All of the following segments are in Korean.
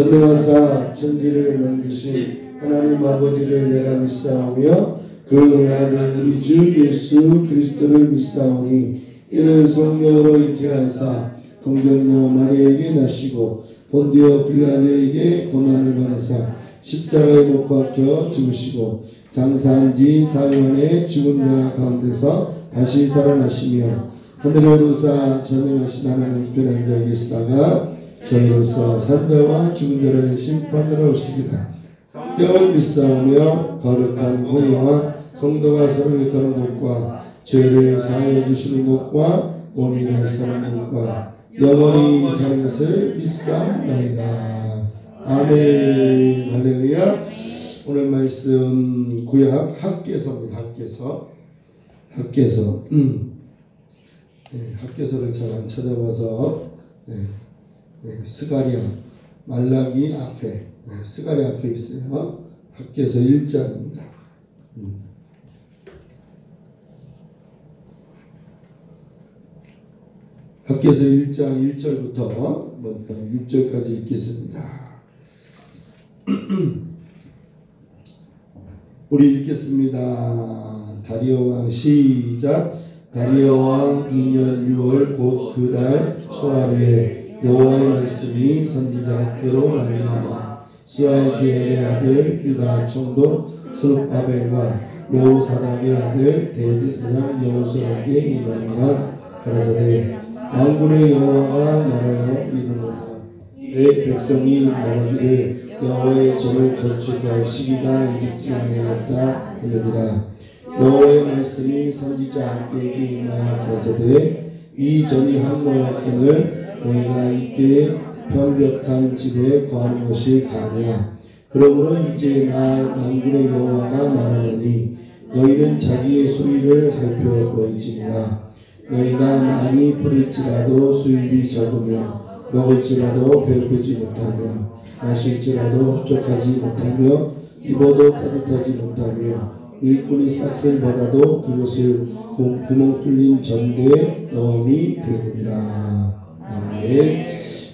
전능하사 천지를 만드신 하나님 아버지를 내가 믿사오며 그 외아들 우리 주 예수 그리스도를 믿사오니 이는 성령으로 잉태하사 동정녀 마리아에게 나시고 본디오 빌라도에게 고난을 받으사 십자가에 못 박혀 죽으시고 장사한 지 사흘 만에 죽은 자 가운데서 다시 살아나시며 하늘에 오르사 전능하신 하나님 편 앉아 계시다가 저희로서 산자와 죽은 자를 심판하러 오시리라. 성령을 믿사오며 거룩한 공의와 성도가 서로 곁하는 곳과 죄를 사하여 주시는 곳과 몸이 날 사는 곳과 영원히 사는 것을 믿사옵나이다. 아멘. 할렐루야. 오늘 말씀 구약 학개서입니다. 학개서. 학개서를 잘 안 찾아봐서 스가랴 말라기 앞에 스가랴 앞에 있어요. 학개서 1장입니다. 학개서 1장 1절부터 6절까지 읽겠습니다. 우리 읽겠습니다. 다리오 왕 시작. 다리오 왕 2년 6월 곧 그 달 초하루에 여호와의 말씀이 선지자 학개로 말미암아 스알디엘의 아들 유다 총독 스룹바벨과 여호사닥의 아들 대제사장 여호수아에게 임하니라. 가라사대 만군의 여호와가 말하여 이르노라. 내 백성이 말하기를 여호와의 전을 건축할 시기가 이르지 아니하였다 하느니라. 여호와의 말씀이 선지자 학개에게 임하여 가라사대 이 전이 항모였거늘 너희가 이때에 변벽한 집에 거하는 것이 가냐. 그러므로 이제 나 만군의 여호와가 말하노니 너희는 자기의 수위를 살펴볼지니라. 너희가 많이 뿌릴지라도 수입이 적으며 먹을지라도 배고프지 못하며 마실지라도 흡족하지 못하며 입어도 따뜻하지 못하며 일꾼이 싹쓸 받아도 그것을 구멍 뚫린 전대에 넣음이 되느니라. 아멘.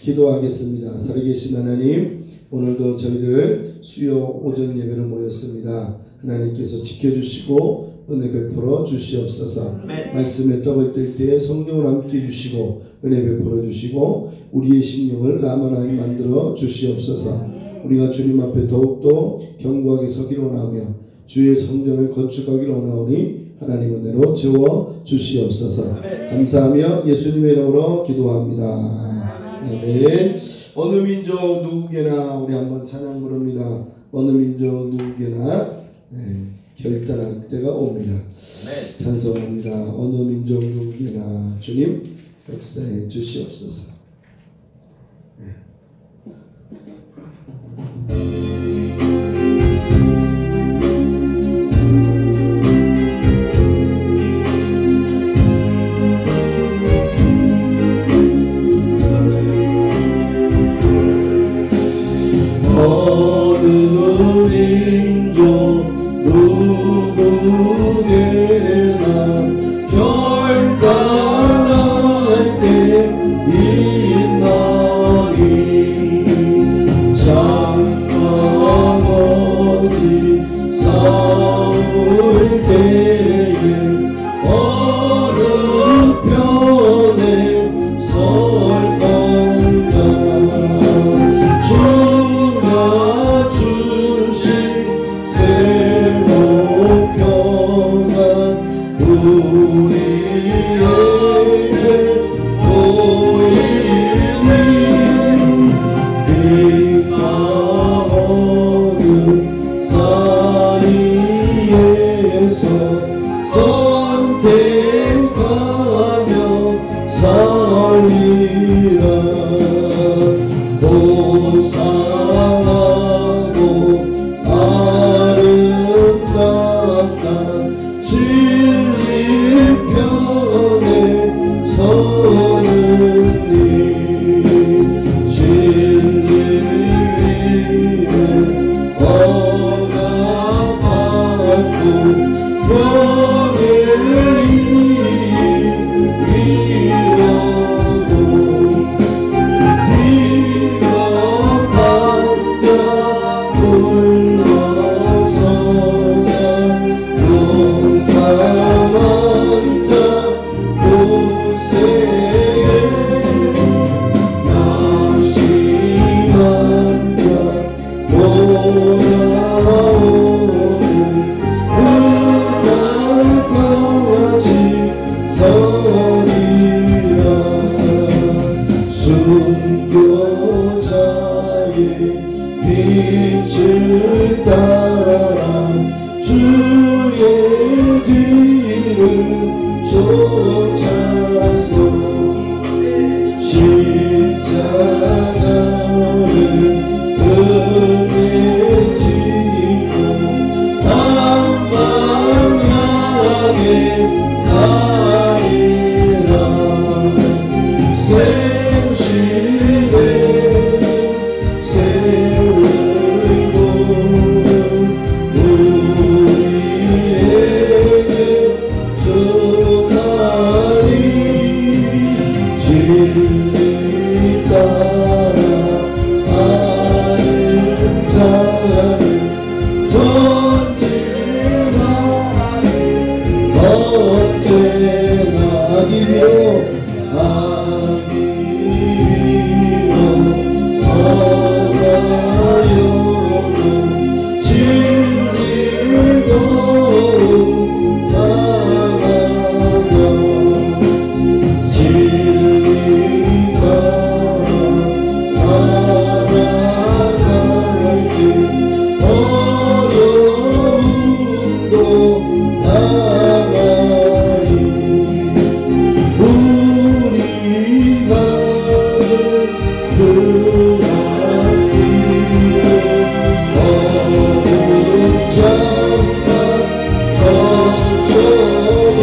기도하겠습니다. 살아계신 하나님, 오늘도 저희들 수요 오전 예배로 모였습니다. 하나님께서 지켜주시고 은혜 베풀어 주시옵소서. 말씀에 떡을 뗄 때에 성령을 함께 해주시고 은혜 베풀어 주시고 우리의 심령을 나만하게 만들어 주시옵소서. 우리가 주님 앞에 더욱더 견고하게 서기를 원하며 주의 성전을 건축하기를 원하오니 하나님 은혜로 채워 주시옵소서. 감사하며 예수님의 이름으로 기도합니다. 아멘. 어느 민족 누구게나 우리 한번 찬양 부릅니다. 어느 민족 누구게나 결단할 때가 옵니다. 찬송합니다. 어느 민족 누구게나 주님 역사해 주시옵소서. 주신 새로 펴 빛을 따라 주의 뒤를 쫓아서 십자가를 등에 지고 방향에 가리라. 생시대 세우고 우리에게 주나니 진리 따라 사는 자는 전진하니 언제나 기비로 서가요로 진리도 나가요. 진리 따라 살아갈게 어려움도 당하리. 우리가 그 앞길에 어두운 장막 거쳐도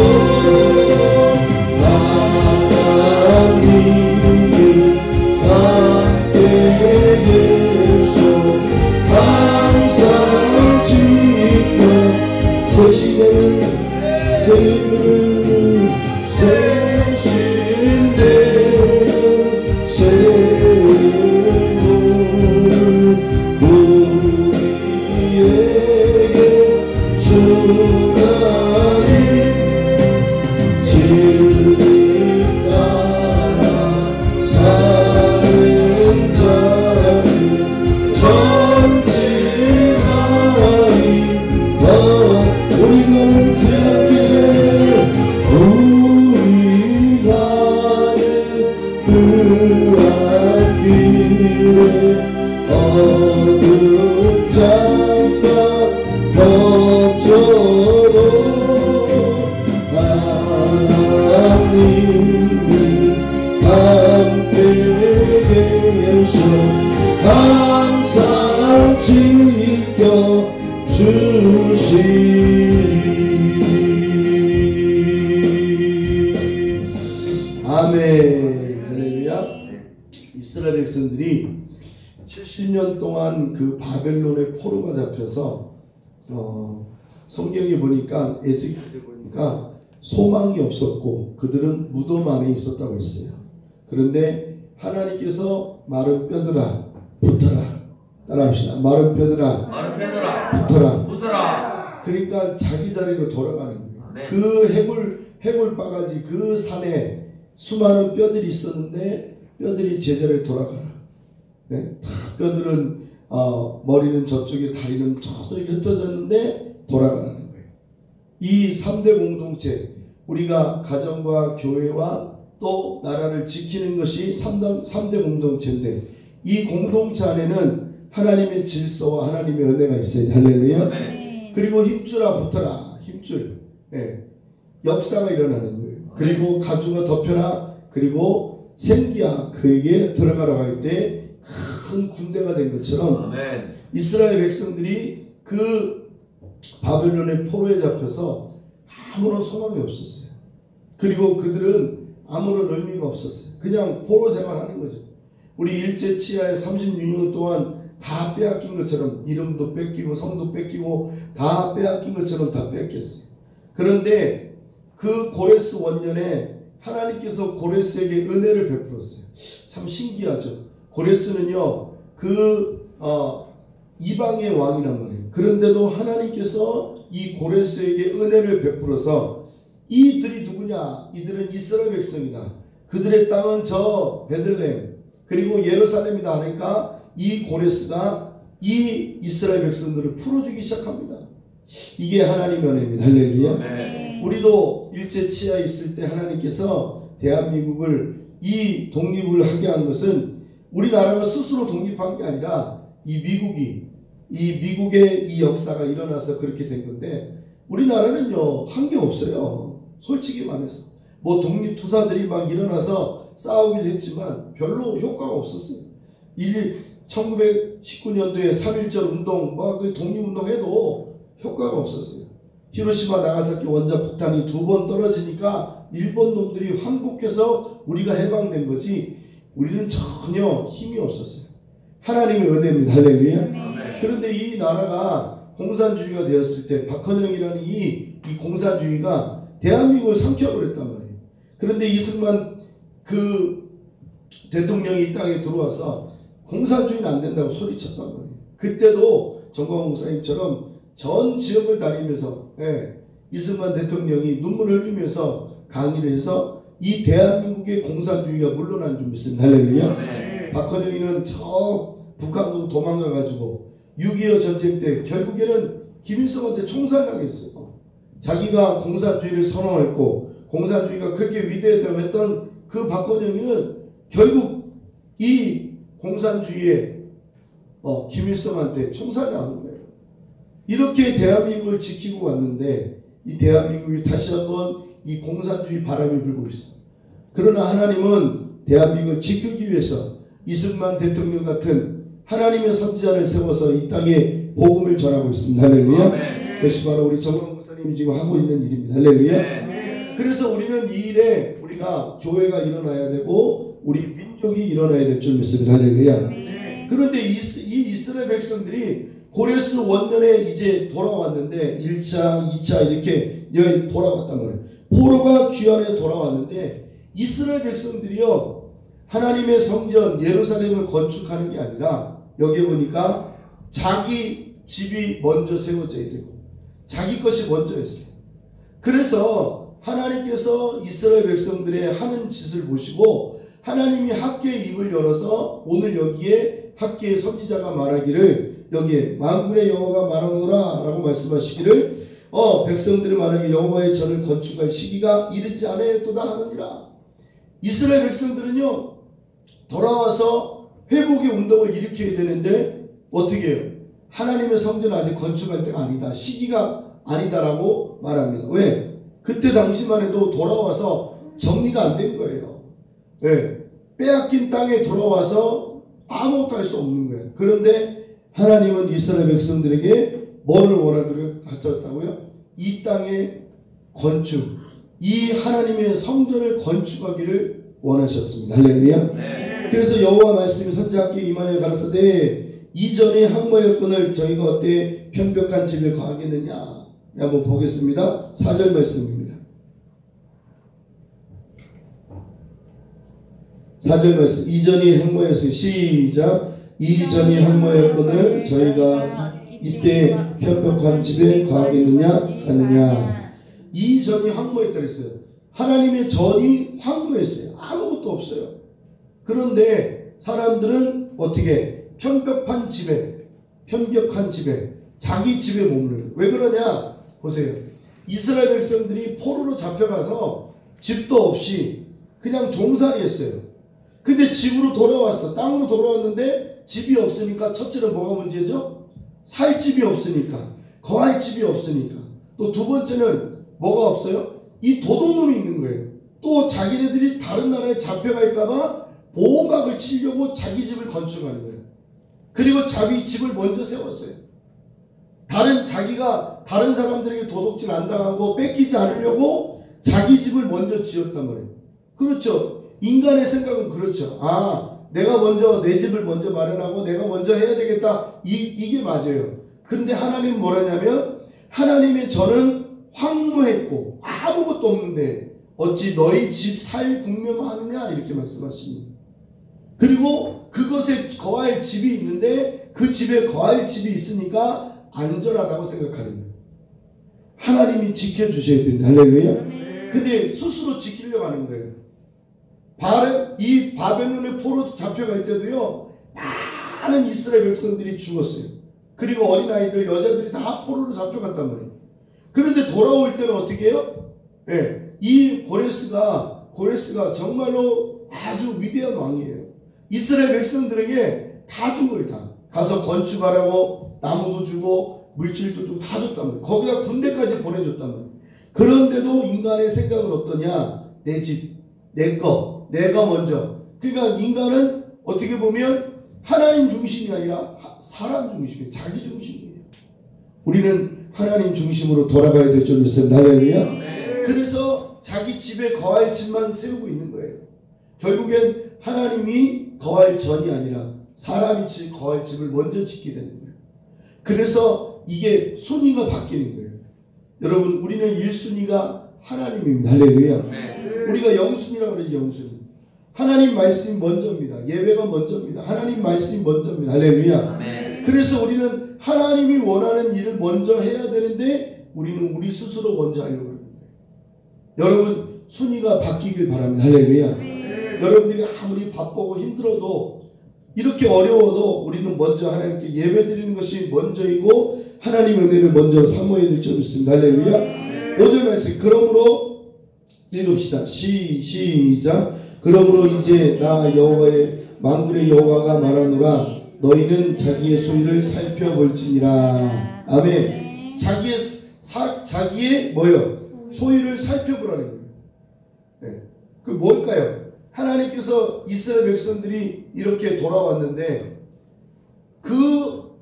하나님이 함께 계셔 항상 지켜 새 시대는 새 힘을 새 시대 세우고 우리에게 주나니 진리 따라 사는 자는 전진하리. 우리가는 그 앞길에 우리가는 그 앞길에 어두운 장막 겹쳐도 하나님이 함께 계셔 항상 지켜주시리. 아멘. 할렐루야. 이스라엘 백성들이 70년 동안 그 바벨론의 포로가 잡혀서 성경에 보니까 에스겔에 보니까 소망이 없었고 그들은 무덤 안에 있었다고 했어요. 그런데 하나님께서 마른 뼈들아 붙어라. 따라합시다. 마른 뼈들아 붙어라. 그러니까 자기 자리로 돌아가는 거예요. 네. 그 해골 바가지 그 산에 수많은 뼈들이 있었는데 뼈들이 제자리에 돌아가라. 네? 다 뼈들은 머리는 저쪽에 다리는 저쪽에 흩어졌는데 돌아가라는 거예요. 이 3대 공동체 우리가 가정과 교회와 또 나라를 지키는 것이 3대 공동체인데 이 공동체 안에는 하나님의 질서와 하나님의 은혜가 있어요. 할렐루야. 네. 그리고 힘주라 붙어라. 힘줄. 네. 역사가 일어나는 거예요. 그리고 가주가 덮여라. 그리고 생기야 그에게 들어가라고 할 때 큰 군대가 된 것처럼 이스라엘 백성들이 그 바벨론의 포로에 잡혀서 아무런 소망이 없었어요. 그리고 그들은 아무런 의미가 없었어요. 그냥 포로 생활하는 거죠. 우리 일제 치하에 36년 동안 다 빼앗긴 것처럼 이름도 뺏기고 성도 뺏기고 다 빼앗긴 것처럼 다 뺏겼어요. 그런데 그 고레스 원년에 하나님께서 고레스에게 은혜를 베풀었어요. 참 신기하죠. 고레스는요 이방의 왕이란 말이에요. 그런데도 하나님께서 이 고레스에게 은혜를 베풀어서 이들이 누구냐? 이들은 이스라엘 백성이다. 그들의 땅은 저 베들레헴 그리고 예루살렘이다 하니까 이 고레스가 이 이스라엘 백성들을 풀어주기 시작합니다. 이게 하나님의 은혜입니다. 할렐루야. 네. 우리도 일제 치하에 있을 때 하나님께서 대한민국을 이 독립을 하게 한 것은 우리나라가 스스로 독립한 게 아니라 이 미국의 이 역사가 일어나서 그렇게 된 건데, 우리나라는요 한 게 없어요. 솔직히 말해서 뭐 독립투사들이 막 일어나서 싸우기도 했지만 별로 효과가 없었어요. 1919년도에 3.1절 운동, 그 독립운동해도 효과가 없었어요. 히로시마 나가사키 원자 폭탄이 2번 떨어지니까 일본 놈들이 항복해서 우리가 해방된 거지, 우리는 전혀 힘이 없었어요. 하나님의 은혜입니다. 할렐루야. 그런데 이 나라가 공산주의가 되었을 때 박헌영이라는 이 공산주의가 대한민국을 삼켜버렸단 말이에요. 그런데 이승만 그 대통령이 이 땅에 들어와서 공산주의는 안 된다고 소리쳤단 말이에요. 그때도 정광훈 목사님처럼 전 지역을 다니면서 이승만 대통령이 눈물을 흘리면서 강의를 해서 이 대한민국의 공산주의가 물러난 줄 믿습니다. 할렐루야. 박헌영이는 저 북한으로 도망가가지고 6.25 전쟁 때 결국에는 김일성한테 총살당했어요. 자기가 공산주의를 선언했고 공산주의가 그렇게 위대하다고 했던 그 박헌영이는 결국 이 공산주의에 김일성한테 총살당한 거예요. 이렇게 대한민국을 지키고 왔는데 이 대한민국이 다시 한번 이 공산주의 바람이 불고 있어요. 그러나 하나님은 대한민국을 지키기 위해서 이승만 대통령 같은 하나님의 선지자를 세워서 이 땅에 복음을 전하고 있습니다. 할렐루야. 그것이 바로 우리 정광훈 목사님이 지금 하고 있는 일입니다. 할렐루야. 그래서 우리는 이 일에 우리가 교회가 일어나야 되고 우리 민족이 일어나야 될 줄 믿습니다. 할렐루야. 그런데 이 이스라엘 백성들이 고레스 원년에 이제 돌아왔는데 1차, 2차 이렇게 여기 돌아왔단 말이에요. 포로가 귀환해서 돌아왔는데 이스라엘 백성들이요 하나님의 성전 예루살렘을 건축하는 게 아니라 여기 보니까 자기 집이 먼저 세워져야 되고 자기 것이 먼저였어요. 그래서 하나님께서 이스라엘 백성들의 하는 짓을 보시고 하나님이 학계의 입을 열어서 오늘 여기에 학계의 선지자가 말하기를 여기에 만군의 여호와가 말하노라 라고 말씀하시기를 백성들이 만약에 여호와의 전을 건축할 시기가 이르지 아니하였도다 하느니라. 이스라엘 백성들은요 돌아와서 회복의 운동을 일으켜야 되는데 어떻게 해요? 하나님의 성전은 아직 건축할 때가 아니다. 시기가 아니다라고 말합니다. 왜? 그때 당시만 해도 돌아와서 정리가 안 된 거예요. 네. 빼앗긴 땅에 돌아와서 아무것도 할 수 없는 거예요. 그런데 하나님은 이스라엘 백성들에게 뭐를 하셨다고요? 이 땅의 건축, 이 하나님의 성전을 건축하기를 원하셨습니다. 할렐루야. 네. 그래서 여호와 말씀이 선지자께 임하여 가라사대 이전의 항모였건을 저희가 어때 편벽한 집에 거하겠느냐. 한번 보겠습니다. 4절 말씀입니다. 4절 말씀. 이전이 항모였어요. 시작. 이전이 항모였건을 저희가 이때 편벽한 집에 거하겠느냐 하느냐. 이전이 항모했다 그랬어요. 하나님의 전이 황무했어요. 아무것도 없어요. 그런데 사람들은 어떻게 편벽한 집에 자기 집에 머무르는. 왜 그러냐 보세요. 이스라엘 백성들이 포로로 잡혀가서 집도 없이 그냥 종살이 했어요. 근데 집으로 돌아왔어. 땅으로 돌아왔는데 집이 없으니까 첫째는 뭐가 문제죠? 살 집이 없으니까, 거할 집이 없으니까. 또 두 번째는 뭐가 없어요? 이 도둑놈이 있는 거예요. 또 자기네들이 다른 나라에 잡혀갈까봐 보호막을 치려고 자기 집을 건축하는 거예요. 그리고 자기 집을 먼저 세웠어요. 자기가 다른 사람들에게 도둑질 안 당하고 뺏기지 않으려고 자기 집을 먼저 지었단 말이에요. 그렇죠. 인간의 생각은 그렇죠. 내가 먼저 내 집을 먼저 마련하고 내가 먼저 해야 되겠다. 이게 맞아요. 근데 하나님은 뭐라냐면 하나님의 전은 황무했고 아무것도 없는데 어찌 너희 집 살 궁명하느냐 이렇게 말씀하시니. 그리고 그것에 거할 집이 있는데 그 집에 거할 집이 있으니까 안전하다고 생각하는 거예요. 하나님이 지켜주셔야 된다. 할렐루야. 근데 스스로 지키려고 하는 거예요. 이 바벨론의 포로 잡혀갈 때도요 많은 이스라엘 백성들이 죽었어요. 그리고 어린아이들 여자들이 다 포로로 잡혀갔단 말이에요. 그런데 돌아올 때는 어떻게 해요? 이 고레스가 정말로 아주 위대한 왕이에요. 이스라엘 백성들에게 다 준 거예요. 가서 건축하라고 나무도 주고 물질도 주고 다 줬단 말이에요. 거기다 군대까지 보내줬단 말이에요. 그런데도 인간의 생각은 어떠냐? 내 집, 내 거, 내가 먼저. 그러니까 인간은 어떻게 보면 하나님 중심이 아니라 사람 중심이에요. 자기 중심이에요. 우리는 하나님 중심으로 돌아가야 될 줄 믿습니다. 할렐루야. 그래서 자기 집에 거할 집만 세우고 있는 거예요. 결국엔 하나님이 거할 전이 아니라 사람이 거할 집을 먼저 짓게 되는 거예요. 그래서 이게 순위가 바뀌는 거예요. 여러분, 우리는 1순위가 하나님입니다. 할렐루야. 우리가 영순위라고 그러죠. 영순위. 하나님 말씀이 먼저입니다. 예배가 먼저입니다. 하나님 말씀이 먼저입니다. 할렐루야. 그래서 우리는 하나님이 원하는 일을 먼저 해야 되는데 우리는 우리 스스로 먼저 하려고 합니다. 여러분, 순위가 바뀌길 바랍니다. 할렐루야. 여러분들이 아무리 바쁘고 힘들어도 이렇게 어려워도 우리는 먼저 하나님께 예배드리는 것이 먼저이고 하나님의 은혜를 먼저 사모해야 될 줄 믿습니다. 할렐루야. 5절 말씀. 그러므로 읽읍시다. 시작. 그러므로 이제 나 여호와의 만군의 여호와가 말하노라. 너희는 자기의 소유를 살펴볼지니라. 아멘. 자기의 뭐요? 소유를 살펴보라는 거예요. 네. 그 뭘까요? 하나님께서 이스라엘 백성들이 이렇게 돌아왔는데 그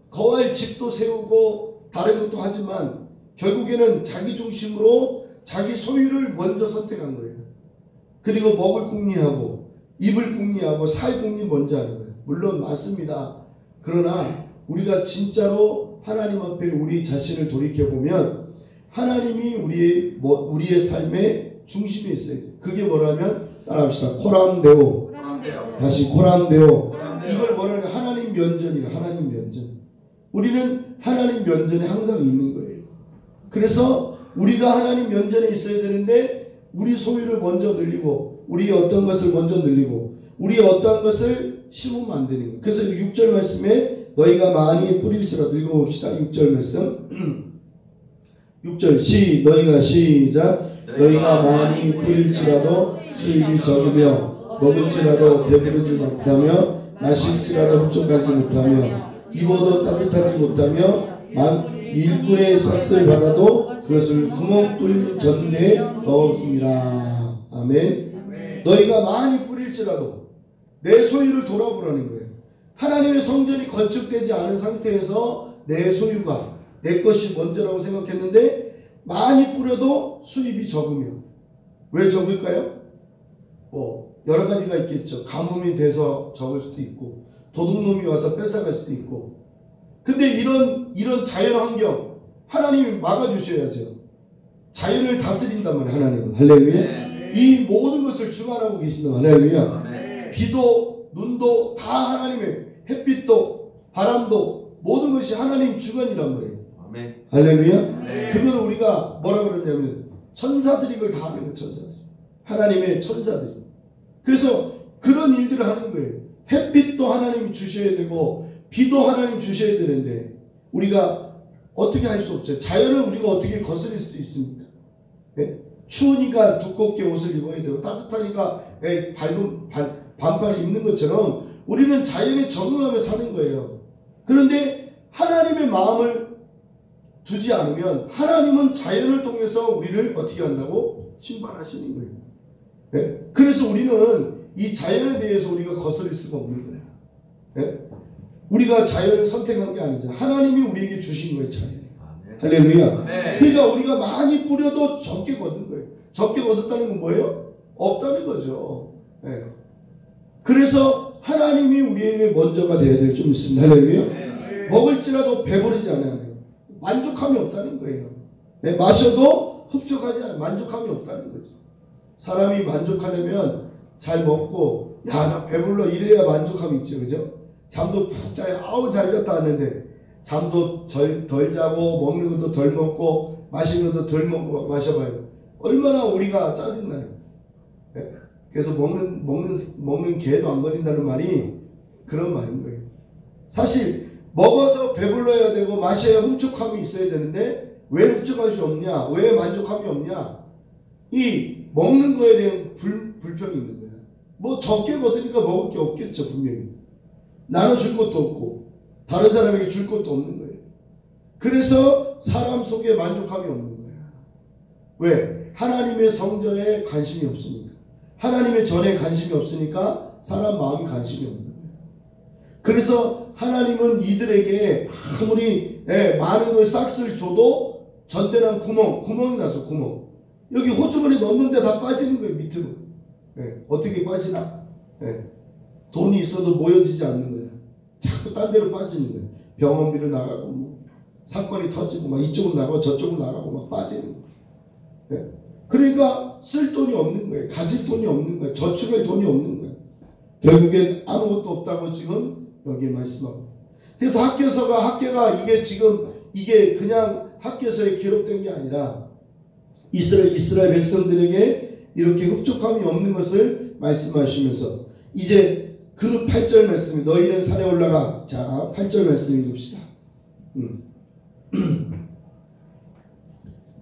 거할 집도 세우고 다른 것도 하지만 결국에는 자기 중심으로 자기 소유를 먼저 선택한 거예요. 그리고 먹을 궁리하고 입을 궁리하고 살 궁리 먼저 하는 거예요. 물론 맞습니다. 그러나 우리가 진짜로 하나님 앞에 우리 자신을 돌이켜보면 하나님이 우리의 삶의 중심에 있어요. 그게 뭐라면 따라합시다. 코람데오. 다시 코람데오. 이걸 뭐라면 하나님 면전이라. 하나님 면전. 우리는 하나님 면전에 항상 있는 거예요. 그래서 우리가 하나님 면전에 있어야 되는데 우리 소유를 먼저 늘리고 우리의 어떤 것을 먼저 늘리고 우리의 어떠한 것을 심으면 안 되는 거예요. 그래서 6절 말씀에 너희가 많이 뿌릴지라도 읽어봅시다. 6절 말씀. 6절 너희가 시작. 너희가 많이 뿌릴지라도 수입이 적으며 먹을지라도 배부르지 못하며 마실지라도 흡족하지 못하며 입어도 따뜻하지 못하며 일꾼의 삭슬 받아도 그것을 구멍 뚫린 전대에 넣었습니다. 아멘. 너희가 많이 뿌릴지라도 내 소유를 돌아보라는 거예요. 하나님의 성전이 건축되지 않은 상태에서 내 소유가 내 것이 먼저라고 생각했는데 많이 뿌려도 수입이 적으며. 왜 적을까요? 여러 가지가 있겠죠. 가뭄이 돼서 적을 수도 있고 도둑놈이 와서 뺏어갈 수도 있고. 근데 이런 자연 환경 하나님이 막아주셔야죠. 자연을 다스린단 말이에요. 하나님은. 할렐루야. 이 모든 것을 주관하고 계신다. 할렐루야. 비도 눈도 다 하나님의, 햇빛도 바람도 모든 것이 하나님 주관이란 말이에요. 할렐루야. 그걸 우리가 뭐라 그러냐면 천사들이 그걸 다 하는 거예요. 천사들. 하나님의 천사들이. 그래서 그런 일들을 하는 거예요. 햇빛도 하나님이 주셔야 되고 비도 하나님 주셔야 되는데 우리가 어떻게 할 수 없죠. 자연을 우리가 어떻게 거스릴 수 있습니까? 예? 추우니까 두껍게 옷을 입어야 되고 따뜻하니까 반팔 입는 것처럼 우리는 자연에 적응하며 사는 거예요. 그런데 하나님의 마음을 두지 않으면 하나님은 자연을 통해서 우리를 어떻게 한다고? 심판하시는 거예요. 예? 그래서 우리는 이 자연에 대해서 우리가 거스릴 수가 없는 거예요. 예? 우리가 자연을 선택한 게 아니잖아요. 하나님이 우리에게 주신 거예요. 자연. 할렐루야. 그러니까 우리가 많이 뿌려도 적게 거둔 거예요. 적게 거뒀다는 건 뭐예요? 없다는 거죠. 예. 그래서 하나님이 우리에게 먼저가 되어야 될 줄 믿습니다. 할렐루야. 먹을지라도 배부르지 않아요. 만족함이 없다는 거예요. 예. 마셔도 흡족하지 않아요. 만족함이 없다는 거죠. 사람이 만족하려면 잘 먹고 나 배불러 이래야 만족함이 있죠. 그죠? 잠도 푹 자요. 아우 잘 잤다 하는데 잠도 덜 자고 먹는 것도 덜 먹고 마시는 것도 덜 먹고 마셔봐요. 얼마나 우리가 짜증나요. 예? 그래서 먹는 개도 안 걸린다는 말이 그런 말인 거예요. 사실 먹어서 배불러야 되고 마셔야 흡족함이 있어야 되는데 왜 흡족할 수 없냐? 왜 만족함이 없냐? 이 먹는 거에 대한 불평이 있는 거예요. 뭐 적게 거두니까 먹을 게 없겠죠. 분명히 나눠줄 것도 없고 다른 사람에게 줄 것도 없는 거예요. 그래서 사람 속에 만족함이 없는 거야. 왜? 하나님의 성전에 관심이 없으니까. 하나님의 전에 관심이 없으니까 사람 마음이 관심이 없는 거예요. 그래서 하나님은 이들에게 아무리 많은 걸 싹쓸 줘도 전대한 구멍이 나서 구멍. 여기 호주머니 넣는데 다 빠지는 거예요. 밑으로. 어떻게 빠지나? 돈이 있어도 모여지지 않는 거야. 자꾸 딴 데로 빠지는 거야. 병원비로 나가고 뭐 사건이 터지고 막 이쪽으로 나가고 저쪽으로 나가고 막 빠지는 거야. 그러니까 쓸 돈이 없는 거예요. 가질 돈이 없는 거예요. 저축할 돈이 없는 거예요. 결국엔 아무것도 없다고 지금 여기에 말씀하고. 그래서 학계가 이게 그냥 학계서에 기록된 게 아니라 이스라엘 백성들에게 이렇게 흡족함이 없는 것을 말씀하시면서 이제 그 8절 말씀이 너희는 산에 올라가. 자, 8절 말씀 읽읍시다.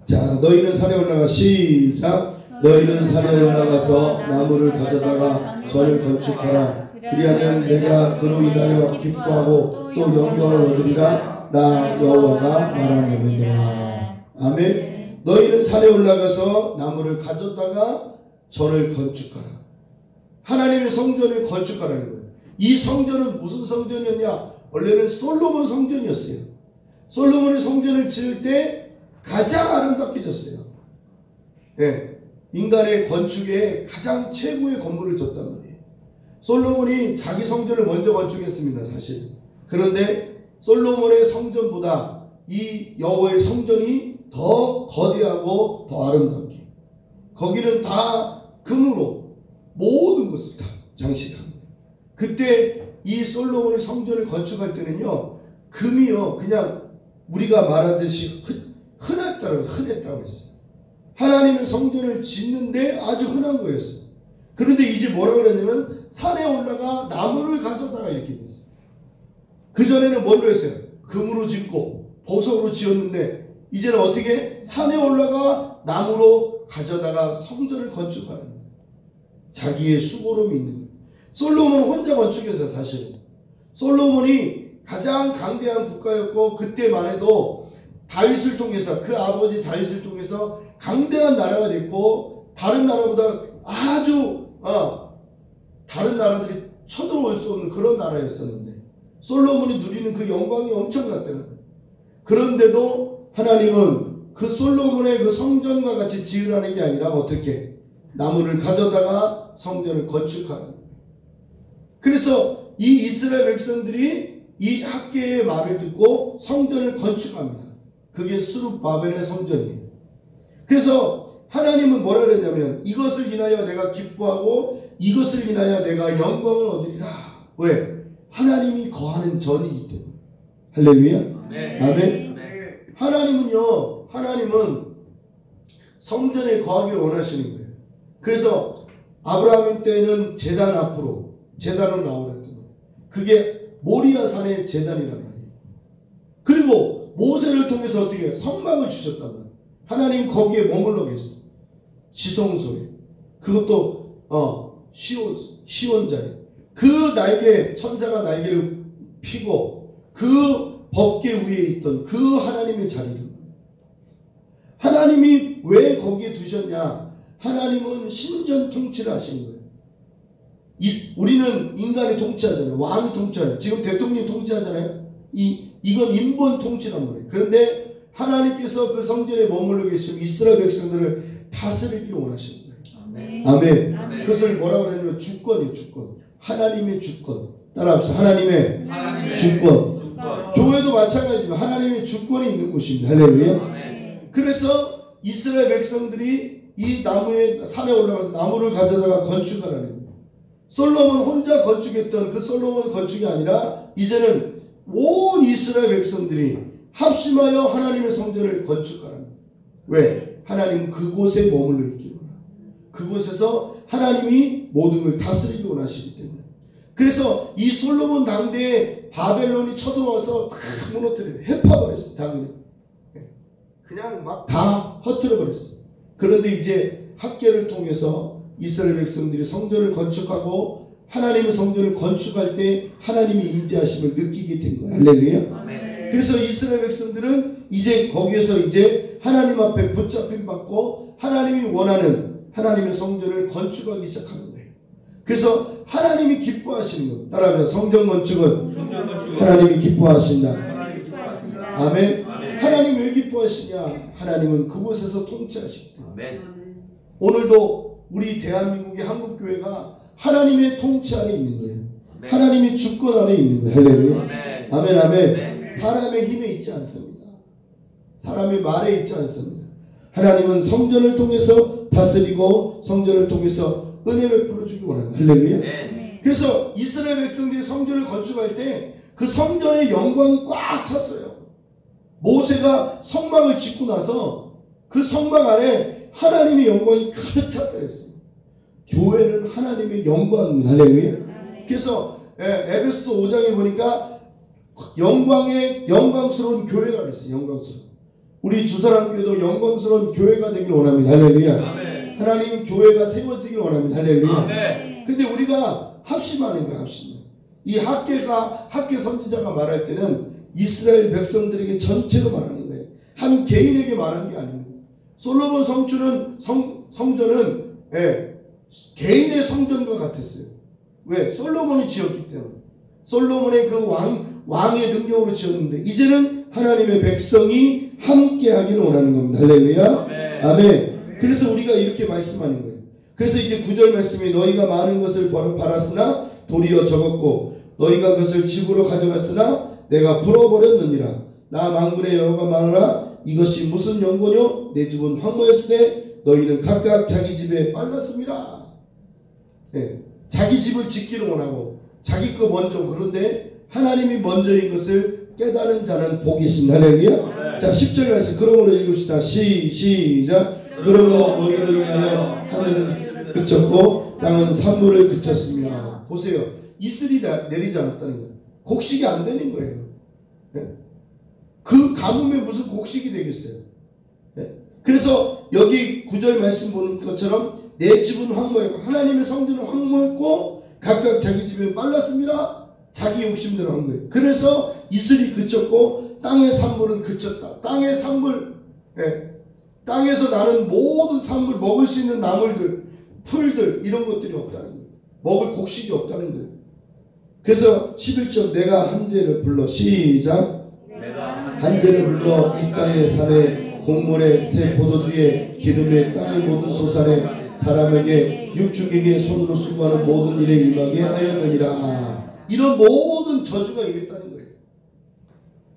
자, 너희는 산에 올라가. 시작. 너희는 산에 올라가서 나무를 가져다가 전을 건축하라. 그리하면 내가 그로 인하여 기뻐하고 또 영광을 얻으리라. 나 여호와가 말하느니라. 아멘. 너희는 산에 올라가서 나무를 가져다가 전을 건축하라. 하나님의 성전을 건축하라는 거예요. 이 성전은 무슨 성전이었냐? 원래는 솔로몬 성전이었어요. 솔로몬의 성전을 지을 때 가장 아름답게 졌어요. 인간의 건축에 가장 최고의 건물을 졌단 말이에요. 솔로몬이 자기 성전을 먼저 건축했습니다. 사실. 그런데 솔로몬의 성전보다 이 여호와의 성전이 더 거대하고 더 아름답게, 거기는 다 금으로 모든 것을 다 장식합니다. 그때 이 솔로몬의 성전을 건축할 때는요, 금이요 그냥 우리가 말하듯이 흔했다고 했어요. 하나님의 성전을 짓는데 아주 흔한 거였어요. 그런데 이제 뭐라고 그랬냐면 산에 올라가 나무를 가져다가 이렇게 됐어요. 그전에는 뭘로 했어요? 금으로 짓고 보석으로 지었는데 이제는 어떻게? 산에 올라가 나무로 가져다가 성전을 건축하는 거예요. 자기의 수고로움이 있는 거예요. 솔로몬은 혼자 건축했어요. 사실은 솔로몬이 가장 강대한 국가였고, 그때만 해도 다윗을 통해서, 그 아버지 다윗을 통해서 강대한 나라가 됐고, 다른 나라보다 아주 다른 나라들이 쳐들어올 수 없는 그런 나라였었는데 솔로몬이 누리는 그 영광이 엄청났다는 거예요. 그런데도 하나님은 그 솔로몬의 그 성전과 같이 지으라는 게 아니라 어떻게? 나무를 가져다가 성전을 건축하라는 거예요. 그래서 이 이스라엘 백성들이 이 학계의 말을 듣고 성전을 건축합니다. 그게 스룹바벨의 성전이에요. 그래서 하나님은 뭐라 그랬냐면 이것을 인하여 내가 기뻐하고 이것을 인하여 내가 영광을 얻으리라. 왜? 하나님이 거하는 전이기 때문에. 할렐루야. 네. 아멘. 네. 하나님은 성전에 거하기를 원하시는 거예요. 그래서 아브라함 때는 제단 앞으로 제단으로 나오랬던 거예요. 그게 모리아 산의 제단이란 말이에요. 그리고 모세를 통해서 어떻게 성막을 주셨단 말이에요. 하나님 거기에 머물러 계세요. 지성소에. 그것도 시온자에. 그 날개, 천사가 날개를 피고 그 법궤 위에 있던 그 하나님의 자리를. 하나님이 왜 거기에 두셨냐? 하나님은 신전 통치를 하시는 거예요. 우리는 인간이 통치하잖아요. 왕이 통치하잖아요. 지금 대통령이 통치하잖아요. 이건 인본 통치란 말이에요. 그런데 하나님께서 그 성전에 머물러 계시면 이스라엘 백성들을 다스리기를 원하시는 거예요. 아멘. 아멘. 그것을 뭐라고 하냐면 주권이에요. 주권. 하나님의 주권. 따라합시다. 하나님의 주권. 교회도 마찬가지지만 하나님의 주권이 있는 곳입니다. 할렐루야. 아멘. 그래서 이스라엘 백성들이 이 나무에 산에 올라가서 나무를 가져다가 건축하라는 거예요. 솔로몬 혼자 건축했던 그 솔로몬 건축이 아니라 이제는 온 이스라엘 백성들이 합심하여 하나님의 성전을 건축하라는 거예요. 왜? 하나님은 그곳에 머물러 있기 원합니다. 그곳에서 하나님이 모든 걸 다스리기 원하시기 때문에. 그래서 이 솔로몬 당대에 바벨론이 쳐들어와서 무너뜨려요. 해파버렸어요. 다 그냥 막 다 흩어버렸어요. 그런데 이제 학계를 통해서 이스라엘 백성들이 성전을 건축하고 하나님의 성전을 건축할 때 하나님의 임재하심을 느끼게 된 거예요. 할렐루야. 그래서 이스라엘 백성들은 이제 거기에서 이제 하나님 앞에 붙잡힘 받고 하나님이 원하는 하나님의 성전을 건축하기 시작하는 거예요. 그래서 하나님이 기뻐하시는 것. 따라하면 성전 건축은 하나님이 기뻐하신다. 아멘. 하나님 왜 기뻐하시냐? 하나님은 그곳에서 통치하시기 때문에. 오늘도 우리 대한민국의 한국교회가 하나님의 통치 안에 있는 거예요. 하나님의 주권 안에 있는 거예요. 할렐루야. 아멘, 아멘. 사람의 힘에 있지 않습니다. 사람의 말에 있지 않습니다. 하나님은 성전을 통해서 다스리고 성전을 통해서 은혜 베풀어 주기 원합니다. 할렐루야. 그래서 이스라엘 백성들이 성전을 건축할 때 그 성전의 영광이 꽉 찼어요. 모세가 성막을 짓고 나서 그 성막 안에 하나님의 영광이 가득 찼다 그랬어요. 교회는 하나님의 영광입니다. 할렐루야. 그래서 에베소서 5장에 보니까 영광스러운 교회가 그랬어요. 영광스러운. 우리 주사랑교회도 영광스러운 교회가 되길 원합니다. 할렐루야. 아멘. 하나님 교회가 세워지길 원합니다. 할렐루야. 아멘. 근데 우리가 합심하는 거야. 합심. 이 학계 선지자가 말할 때는 이스라엘 백성들에게 전체로 말하는 거예요. 한 개인에게 말한 게 아닙니다. 솔로몬 성전은 개인의 성전과 같았어요. 왜? 솔로몬이 지었기 때문에. 솔로몬의 그 왕의 능력으로 지었는데 이제는 하나님의 백성이 함께 하기를 원하는 겁니다. 할렐루야. 아멘. 아멘. 그래서 우리가 이렇게 말씀하는 거예요. 그래서 이제 9절 말씀이 너희가 많은 것을 바랐으나 도리어 적었고 너희가 그것을 집으로 가져갔으나 내가 풀어버렸느니라. 나 만군의 여호와가 말하라. 이것이 무슨 연고뇨? 내 집은 황무했으되 너희는 각각 자기 집에 빨랐습니다. 자기 집을 짓기를 원하고 자기 거 먼저. 그런데 하나님이 먼저인 것을 깨달은 자는 복이 있습니다. 할렐루야. 자 10절 말씀 그러므로 읽읍시다. 시작. 그러므로 너희로 인하여 하늘은 그쳤고 땅은 산물을 그쳤으며. 보세요. 이슬이 내리지 않았다는 거예요. 곡식이 안 되는 거예요. 그 가뭄에 무슨 곡식이 되겠어요. 그래서 여기 9절 말씀 보는 것처럼 내 집은 황무했고 하나님의 성전은 황무했고 각각 자기 집에 빨랐습니다. 자기 욕심대로 한 거예요. 그래서 이슬이 그쳤고 땅의 산물은 그쳤다. 땅의 산물, 땅에서 나는 모든 산물, 먹을 수 있는 나물들, 풀들 이런 것들이 없다는 거예요. 먹을 곡식이 없다는 거예요. 그래서 11절 내가 한재를 불러. 시작. 한재를 불러 이 땅의 산에 곡물에 새 포도주에 기름에 땅의 모든 소산에 사람에게 육축에게 손으로 수고하는 모든 일에 임하게 하였느니라. 이런 모든 저주가 임했다는 거예요.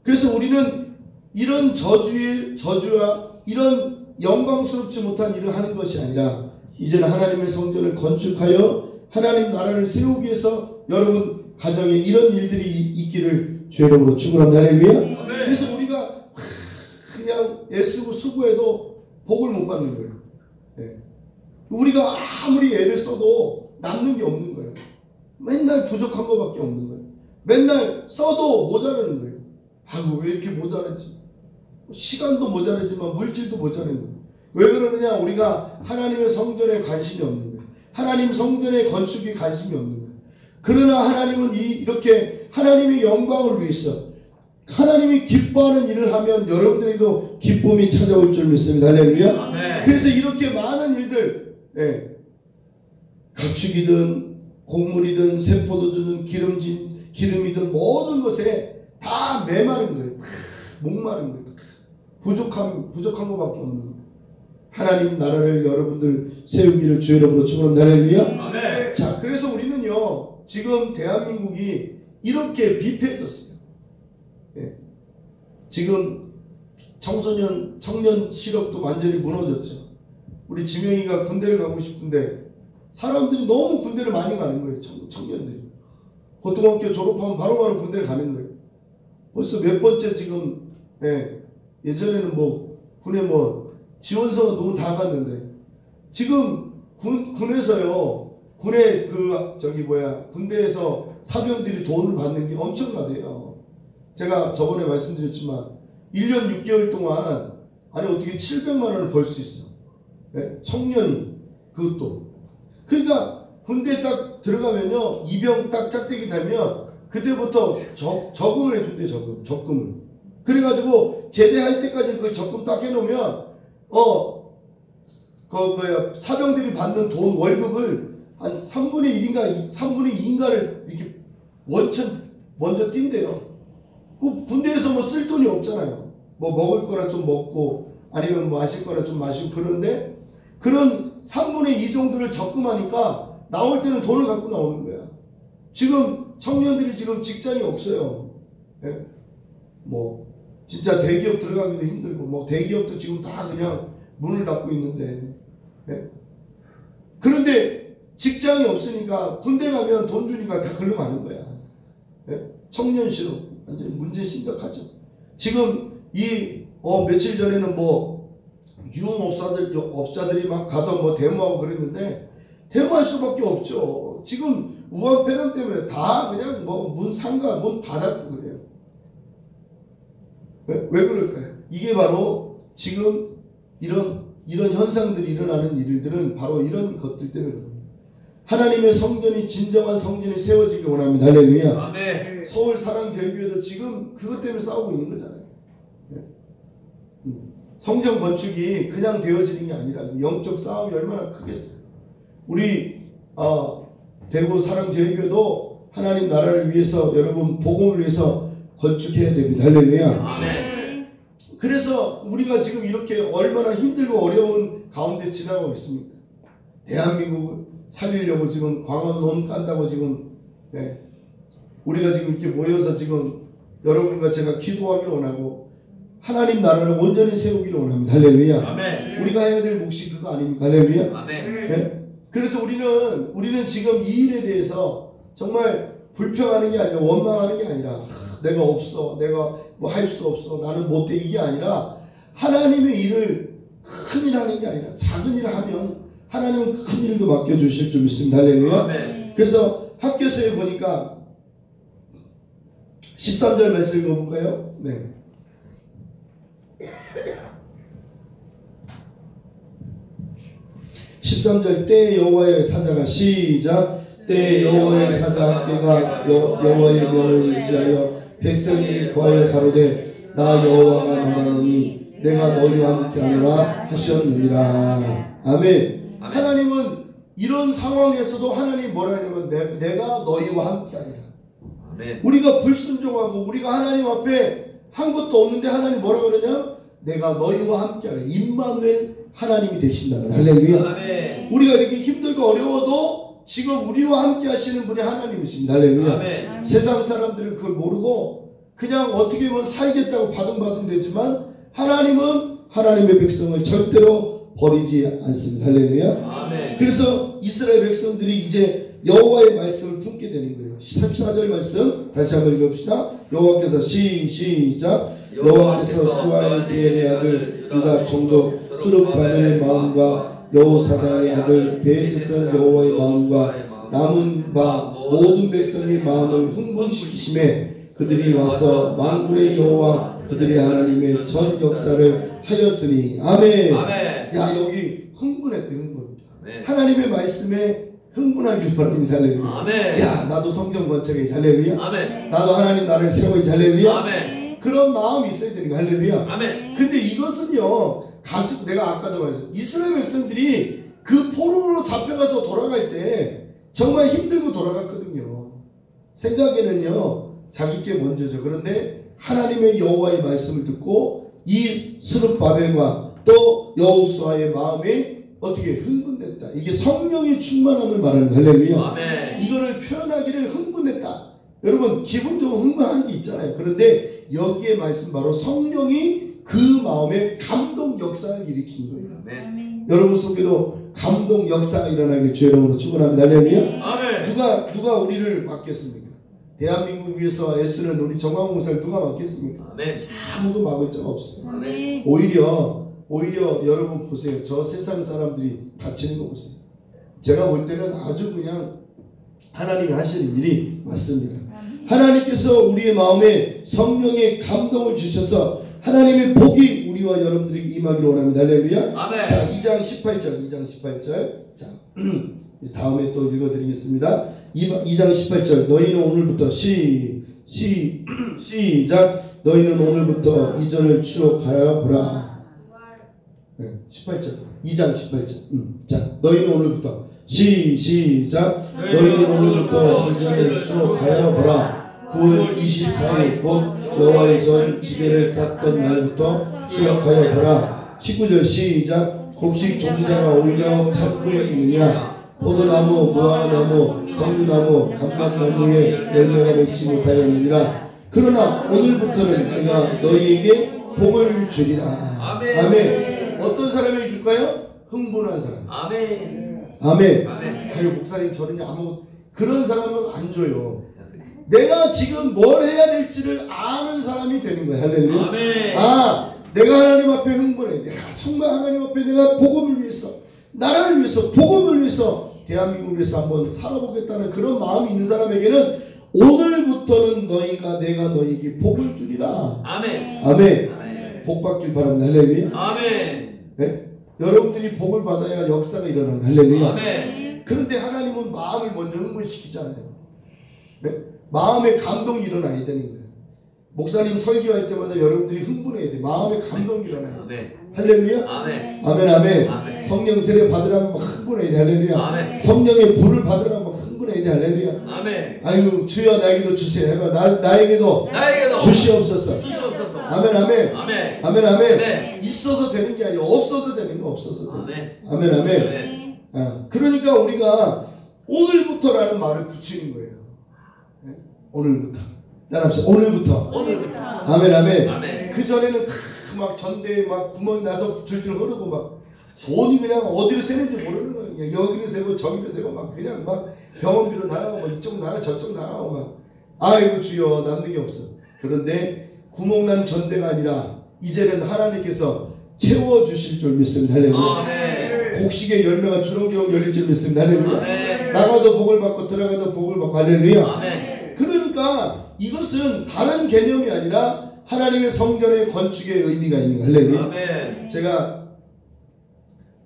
그래서 우리는 이런 저주와 이런 영광스럽지 못한 일을 하는 것이 아니라 이제는 하나님의 성전을 건축하여 하나님 나라를 세우기 위해서 여러분 가정에 이런 일들이 있기를 주의 이름으로 축원합니다. 할렐루야. 그래서 우리가 그냥 애쓰고 수고해도 복을 못 받는 거예요. 우리가 아무리 애를 써도 남는 게 없는 거예요. 맨날 부족한 것밖에 없는 거예요. 맨날 써도 모자라는 거예요. 아이고 왜 이렇게 모자라지? 시간도 모자라지만 물질도 모자라는 거예요. 왜 그러느냐? 우리가 하나님의 성전에 관심이 없는 거예요. 하나님 성전의 건축에 관심이 없는 거예요. 그러나 하나님은 이렇게 하나님의 영광을 위해서 하나님이 기뻐하는 일을 하면 여러분들에게도 기쁨이 찾아올 줄 믿습니다. 할렐루야. 아멘. 그래서 이렇게 많은 일들, 가축이든 곡물이든 세포도든 기름이든 모든 것에 다 메마른 거예요. 목마른 거예요. 부족한 것밖에 없는 거예요. 하나님 나라를 여러분들 세우기를 주의 이름으로 축원합니다. 할렐루야. 아멘. 자, 그래서 우리는요 지금 대한민국이 이렇게 비폐해졌어요. 지금 청년 실업도 완전히 무너졌죠. 우리 지명이가 군대를 가고 싶은데 사람들이 너무 군대를 많이 가는 거예요. 청년들이. 고등학교 졸업하면 바로바로 군대를 가는 거예요. 벌써 몇 번째 지금 예전에는 군에 지원서는 너무 다 갔는데 지금 군에서요 군대에서 사병들이 돈을 받는 게 엄청나대요. 제가 저번에 말씀드렸지만 1년 6개월 동안 어떻게 700만 원을 벌 수 있어. 청년이 그것도. 그러니까 군대 딱 들어가면요, 이병 딱 짝대기 달면 그때부터 적금을 해준대. 적금을. 그래가지고 제대할 때까지 그 적금 딱 해놓으면 사병들이 받는 돈 월급을 한 3분의 1인가 3분의 2인가를 이렇게 원천 먼저 띈대요. 그 군대에서 뭐 쓸 돈이 없잖아요. 뭐 먹을 거나 좀 먹고 아니면 뭐 마실 거나 좀 마시고. 그런데 그런 3분의 2 정도를 적금하니까 나올 때는 돈을 갖고 나오는 거야. 지금 청년들이 지금 직장이 없어요. 예? 뭐 진짜 대기업 들어가기도 힘들고, 뭐 대기업도 지금 다 그냥 문을 닫고 있는데, 예? 그런데 직장이 없으니까 군대 가면 돈 주니까 다 글로 가는 거야. 예? 청년 실업 완전히 문제 심각하죠. 지금 며칠 전에는 뭐 유흥업자들이 막 가서 뭐 데모하고 그랬는데 데모할 수밖에 없죠. 지금 우한 폐렴 때문에 다 그냥 뭐 상가 문 다 닫고 그래요. 왜 그럴까요? 이게 바로 지금 이런 현상들이 일어나는 일들은 바로 이런 것들 때문에 그럽니다. 하나님의 성전이 진정한 성전이 세워지길 원합니다. 할렐루야. 아멘. 서울 사랑제일교회도 지금 그것 때문에 싸우고 있는 거잖아요. 성전 건축이 그냥 되어지는 게 아니라 영적 싸움이 얼마나 크겠어요. 우리 대구 사랑제일교회도 하나님 나라를 위해서, 여러분 복음을 위해서 건축해야 됩니다. 할렐루야. 아멘. 그래서 우리가 지금 이렇게 얼마나 힘들고 어려운 가운데 지나가고 있습니까? 대한민국 살리려고 지금 광화문 깐다고 지금, 우리가 지금 이렇게 모여서 지금 여러분과 제가 기도하기를 원하고 하나님 나라를 온전히 세우기를 원합니다. 할렐루야. 아멘. 우리가 해야 될 몫이 그거 아닙니까? 할렐루야. 아멘. 그래서 우리는 지금 이 일에 대해서 정말 불평하는 게 아니라, 원망하는 게 아니라, 내가 없어, 내가 뭐 할 수 없어, 나는 못돼, 이게 아니라 하나님의 일을 큰 일 하는 게 아니라 작은 일을 하면 하나님은 큰 일도 맡겨주실 줄 믿습니다. 할렐루야. 아멘. 그래서 학교서에 보니까 13절 말씀 읽어볼까요? 네. 13절 때 여호와의 사자가, 시작. 때 여호와의 사자 학교가 여호와의 명을 의지하여 백성을 구하여 가로되 나 여호와가 말하노니 내가 너희와 함께하노라 하셨느니라. 아멘. 하나님은 이런 상황에서도 하나님 뭐라 하냐면 내가 너희와 함께하리라. 아멘. 우리가 불순종하고 우리가 하나님 앞에 한 것도 없는데 하나님 뭐라 그러냐? 내가 너희와 함께하리라. 임마누엘 하나님이 되신다는. 할렐루야. 아멘. 우리가 이렇게 힘들고 어려워도 지금 우리와 함께 하시는 분이 하나님이십니다. 할렐루야. 아멘. 세상 사람들은 그걸 모르고 그냥 어떻게 보면 살겠다고 바둥바둥 되지만 하나님은 하나님의 백성을 절대로 버리지 않습니다. 할렐루야. 아멘. 그래서 이스라엘 백성들이 이제 여호와의 말씀을 품게 되는 거예요. 14절 말씀 다시 한번 읽읍시다. 여호와께서 시작. 여호와께서 수아엘디엘의 아들 유다 총독 스룹바벨의 마음과 여호사다의 아들 대제사장 여호와의 마음과 남은 바 모든 백성의 마음을 흥분시키심에 그들이 와서 만군의 여호와 그들의 하나님의 전 역사를 하였으니. 아멘. 아멘. 야, 여기 흥분했대. 흥분. 아멘. 하나님의 말씀에 흥분하길 바랍니다. 할렐루야. 아멘. 야, 나도 성경 건축해. 할렐루야. 아멘. 나도 하나님 나라를 세워야지. 할렐루야. 아멘. 그런 마음이 있어야 되는 거. 할렐루야. 아멘. 근데 이것은요, 내가 아까도 말했죠. 이스라엘 백성들이 그 포로로 잡혀가서 돌아갈 때 정말 힘들고 돌아갔거든요. 생각에는요, 자기께 먼저죠. 그런데 하나님의 여호와의 말씀을 듣고 이 스룹바벨과 또 여호수아의 마음이 어떻게 흥분됐다. 이게 성령의 충만함을 말하는 거. 할렐루야. 아멘. 이거를 표현하기를 흥분했다. 여러분 기분 좋은 흥분하는 게 있잖아요. 그런데 여기에 말씀 바로 성령이 그 마음에 감동 역사를 일으킨 거예요. 아멘. 여러분 속에도 감동 역사가 일어나길 주의 이름으로 축원합니다. 할렐루야. 아멘. 누가 우리를 맡겠습니까? 대한민국 위해서 애쓰는 우리 정광훈 목사를 누가 맡겠습니까? 아멘. 아무도 막을 자가 없어요. 아멘. 오히려 여러분 보세요. 저 세상 사람들이 다치는 거 보세요. 제가 볼 때는 아주 그냥 하나님이 하시는 일이 맞습니다. 하나님께서 우리의 마음에 성령의 감동을 주셔서 하나님의 복이 우리와 여러분들에게 임하기를 원합니다. 할렐루야. 아멘. 자, 2장 18절. 자, 다음에 또 읽어드리겠습니다. 2장 18절 너희는 오늘부터 시작 너희는 오늘부터 이전을 추억하여 보라. 18절 2장 18절 자 너희는 오늘부터 시작 너희는 오늘부터 이전을 추억하여 보라. 9월 24일 곧 여호와의 전 지게를 쌌던 날부터 추억하여 보라. 19절 시작 곡식 종자가 오히려 창고에 있느냐 포도나무 무화과나무 석류나무 감람나무에 열매가 맺지 못하였느니라. 그러나 오늘부터는 내가 너희에게 복을 주리라. 아멘. 어떤 사람에게 줄까요? 흥분한 사람. 아멘. 아유 목사님 저는 아무 그런 사람은 안 줘요. 내가 지금 뭘 해야 될지를 아는 사람이 되는 거야. 할렐루야. 아멘. 아 내가 하나님 앞에 흥분해. 내가 정말 하나님 앞에 내가 복음을 위해서 나라를 위해서 복음을 위해서 대한민국을 위해서 한번 살아보겠다는 그런 마음이 있는 사람에게는 오늘부터는 내가 너희에게 복을 주리라. 아멘. 아멘. 아멘. 복 받길 바랍니다. 할렐루야. 아멘. 네? 여러분들이 복을 받아야 역사가 일어나는 할렐루야. 아멘. 그런데 하나님은 마음을 먼저 흥분시키잖아요. 네? 마음의 감동이 일어나야 되는 거예요. 목사님 설교할 때마다 여러분들이 흥분해야 돼. 마음의 감동이 일어나요. 네. 할렐루야. 아멘. 아멘. 아멘. 아멘. 성령 세례 받으라면 막 흥분해야 돼. 할렐루야. 아멘. 성령의 불을 받으라면 막 흥분해야 돼. 할렐루야. 아멘. 아이고 주여 나에게도 주세요. 해봐. 나에게도 주시옵소서. 아멘. 아멘. 아멘. 아멘. 아멘. 네. 있어서 되는 게 아니라 없어서 되는 거. 없어서 돼. 아멘. 아멘. 네. 아, 그러니까 우리가 오늘부터라는 말을 붙이는 거예요. 네? 오늘부터. 따라합시다. 오늘부터. 아멘. 아멘. 아멘. 그 전에는 막 전대에 막 구멍이 나서 줄줄 흐르고 막 돈이 그냥 어디로 새는지 모르는 거예요. 그냥 여기를 새고 저기를 새고 막 그냥 막 병원비로 나가고 막 이쪽 나가 저쪽 나가고 막 아이고 주여 남는 게 없어. 그런데 구멍난 전대가 아니라 이제는 하나님께서 채워주실 줄 믿습니다. 할렐루야. 곡식의 열매가 주렁주렁 열릴 줄 믿습니다. 할렐루야. 나가도 복을 받고 들어가도 복을 받고 할렐루야. 그러니까 이것은 다른 개념이 아니라 하나님의 성전의 건축의 의미가 있는 거. 할렐루야. 아멘. 제가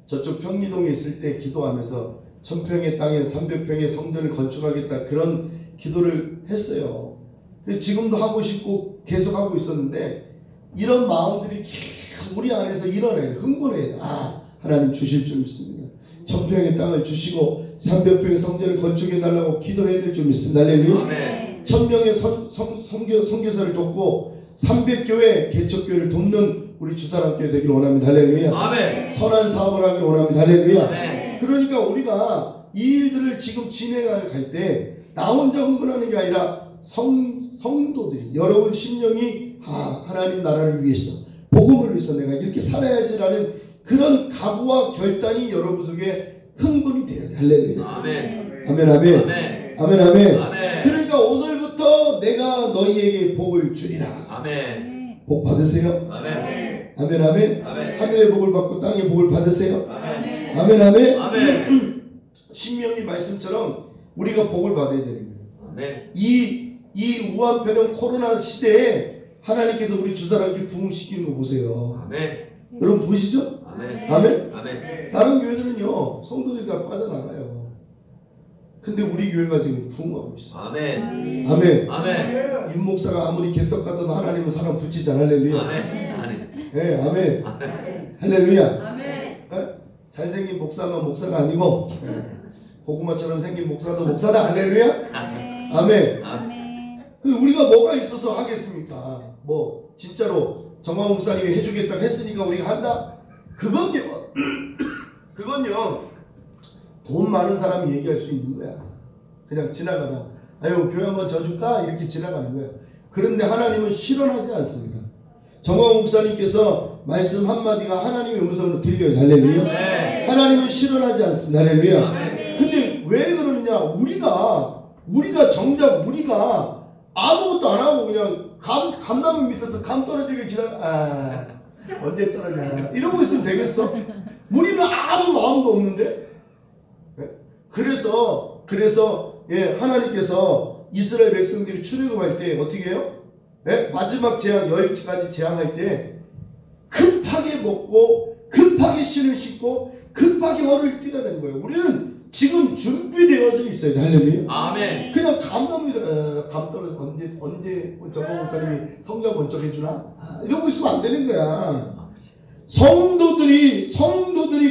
저쪽 평리동에 있을 때 기도하면서 1000평의 땅에 300평의 성전을 건축하겠다 그런 기도를 했어요. 지금도 하고 싶고 계속 하고 있었는데 이런 마음들이 우리 안에서 일어나야 돼. 흥분해야 돼. 아 하나님 주실 줄 믿습니다. 1000평의 땅을 주시고 300평의 성전을 건축해 달라고 기도해야 될 줄 믿습니다. 할렐루야. 아멘. 1000명의 선교사를 돕고 300교회 개척교회를 돕는 우리 주사랑교회 되기를 원합니다. 할렐루야. 아멘. 선한 사업을 하기를 원합니다. 할렐루야. 아멘. 그러니까 우리가 이 일들을 지금 진행할 때 나 혼자 흥분하는 게 아니라 성도들이 여러분 심령이 하나님 나라를 위해서 복음을 위해서 내가 이렇게 살아야지라는 그런 각오와 결단이 여러분 속에 흥분이 돼야 돼. 할렐루야. 아멘. 아멘. 아멘. 아멘. 아멘. 아멘. 아멘. 그러니까 오늘부터 내가 너희에게 복을 주리라. 아멘. 복 받으세요. 아멘. 아멘. 아멘. 아멘. 하늘의 복을 받고 땅의 복을 받으세요. 아멘. 아멘. 아멘. 아멘. 신명기 말씀처럼 우리가 복을 받아야 되는 거예요. 아멘. 이 우한폐렴 코로나 시대에 하나님께서 우리 주사랑교회 부흥시키는 거 보세요. 아멘. 여러분 보시죠? 아멘. 아멘. 아멘. 다른 교회들은요 성도들이 다 빠져나가요. 근데 우리 교회가 지금 부흥하고 있어. 아멘. 아멘. 아멘. 윤 목사가 아무리 개떡 같아도 하나님은 사람 붙이잖아. 할렐루야. 아멘. 네, 아멘. 아멘. 할렐루야. 아멘. 네? 잘생긴 목사만 목사가 아니고 네. 고구마처럼 생긴 목사도 목사다. 할렐루야. 아멘. 아멘. 아멘. 우리가 뭐가 있어서 하겠습니까? 뭐 진짜로 정광 목사님이 해주겠다고 했으니까 우리가 한다? 그건요 돈 많은 사람이 얘기할 수 있는 거야. 그냥 지나가다 아유 교회 한번 져줄까? 이렇게 지나가는 거야. 그런데 하나님은 실현하지 않습니다. 정광 목사님께서 말씀 한마디가 하나님의 음성으로 들려요. 할렐루야. 네. 하나님은 실현하지 않습니다. 할렐루야. 네. 근데 왜 그러느냐? 우리가 정작 우리가 아무것도 안 하고 그냥 감나무 밑에서 감 떨어지게 언제 떨어지냐 이러고 있으면 되겠어? 우리는 아무 마음도 없는데. 그래서 하나님께서 이스라엘 백성들이 출애굽할 때 어떻게 해요? 마지막 재앙 여일치까지 재앙할 때 급하게 먹고 급하게 신을 신고 급하게 허를 띠라는 거예요. 우리는 지금 준비되어져 있어요. 할렐루야. 아멘. 그냥 감 떨어져 언제 정봉 목사님이 성경 번쩍 해주나? 이러고 있으면 안 되는 거야. 성도들이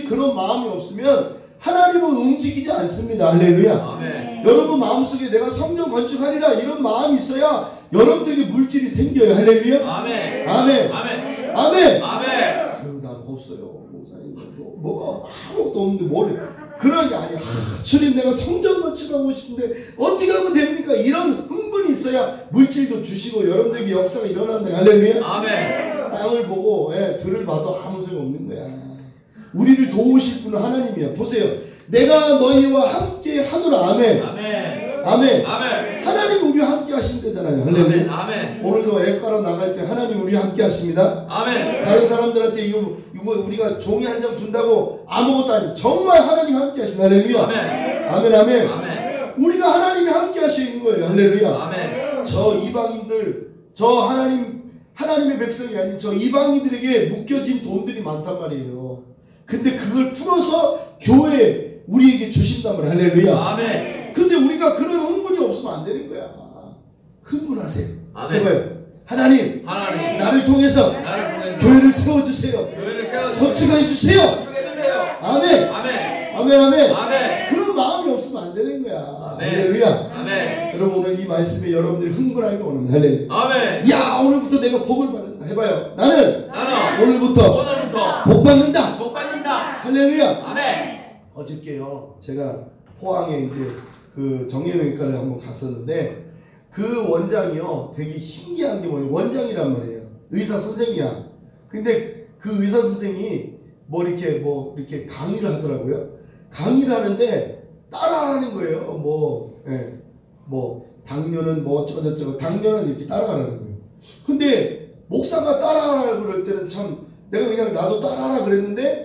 그런 마음이 없으면 하나님은 움직이지 않습니다. 할렐루야. 아멘. 여러분 마음속에 내가 성전 건축하리라 이런 마음이 있어야 여러분들에게 물질이 생겨요. 할렐루야. 아멘. 아멘. 아멘. 아멘. 아멘. 아유, 난 없어요. 목사님, 뭐가 아무것도 없는데 뭘. 그런 게 아니야. 주님, 내가 성전 건축하고 싶은데 어떻게 하면 됩니까? 이런 흥분이 있어야 물질도 주시고 여러분들에게 역사가 일어난다. 할렐루야. 아멘. 땅을 보고 들을 봐도 아무 소용 없는 거야. 우리를 도우실 분은 하나님이야. 보세요. 내가 너희와 함께 하노라. 아멘. 아멘. 아멘. 아멘. 하나님 우리와 함께 하신다잖아요. 할렐루야. 아멘. 오늘도 앱가로 나갈 때 하나님 우리와 함께 하십니다. 아멘. 다른 사람들한테 이거 우리가 종이 한 장 준다고 아무것도 아니고 정말 하나님 함께 하십니다. 할렐루야. 아멘. 아멘. 아멘. 아멘. 우리가 하나님이 함께 하시는 거예요. 할렐루야. 아멘. 저 이방인들, 저 하나님의 백성이 아닌 저 이방인들에게 묶여진 돈들이 많단 말이에요. 근데 그걸 풀어서 교회에 우리에게 주신단 말이에요. 할렐루야. 아멘. 근데 우리가 그런 흥분이 없으면 안 되는 거야. 흥분하세요. 아멘. 해봐요. 하나님, 하나님. 나를 통해서 교회를 세워주세요. 건축해 주세요. 아멘. 아멘. 아멘. 아멘. 아멘. 그런 마음이 없으면 안 되는 거야. 아멘. 할렐루야. 아멘. 여러분 오늘 이 말씀에 여러분들이 흥분하기 원합니다. 할렐루야. 아멘. 야, 오늘부터 내가 복을 받는다. 해봐요. 나는 나는 오늘부터 복 받는다. 복 받는다. 할렐루야. 아멘. 어저께요, 제가 포항에 이제 그 정형외과를 한번 갔었는데 그 원장이요, 되게 신기한 게 뭐냐면 원장이란 말이에요. 의사 선생이야. 근데 그 의사 선생이 이렇게 강의를 하더라고요. 강의를 하는데 따라하는 거예요. 당뇨는 어쩌고저쩌고 당뇨는 이렇게 따라가라는 거예요. 근데 목사가 따라하라고 그럴 때는 참 내가 그냥 나도 따라하라 그랬는데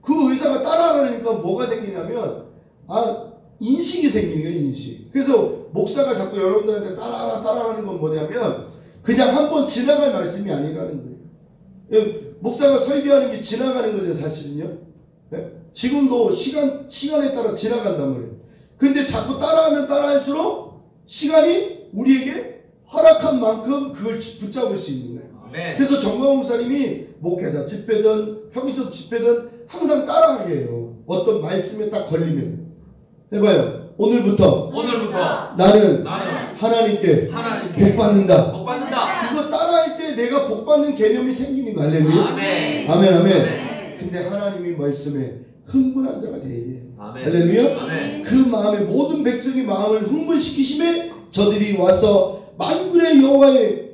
그 의사가 따라하라니까 뭐가 생기냐면 인식이 생기는 거예요. 인식. 그래서 목사가 자꾸 여러분들한테 따라하라는 건 뭐냐면 그냥 한번 지나갈 말씀이 아니라는 거예요. 목사가 설교하는 게 지나가는 거죠. 사실은요. 네? 지금도 시간에 따라 지나간단 말이에요. 근데 자꾸 따라하면 따라할수록 시간이 우리에게 허락한 만큼 그걸 붙잡을 수 있는 거예요. 네. 그래서 정광훈 목사님이 목회자 집회든 평소 집회든 항상 따라하게 해요. 어떤 말씀에 딱 걸리면. 해봐요. 오늘부터 나는 하나님께 복 받는다. 복 받는다. 이거 따라할 때 내가 복 받는 개념이 생기는 거. 할렐루야. 아멘. 아멘. 아멘. 아멘. 근데 하나님의 말씀에 흥분한 자가 되어야 돼. 아멘. 할렐루야. 아멘. 그 마음에 모든 백성의 마음을 흥분시키심에 저들이 와서 만군의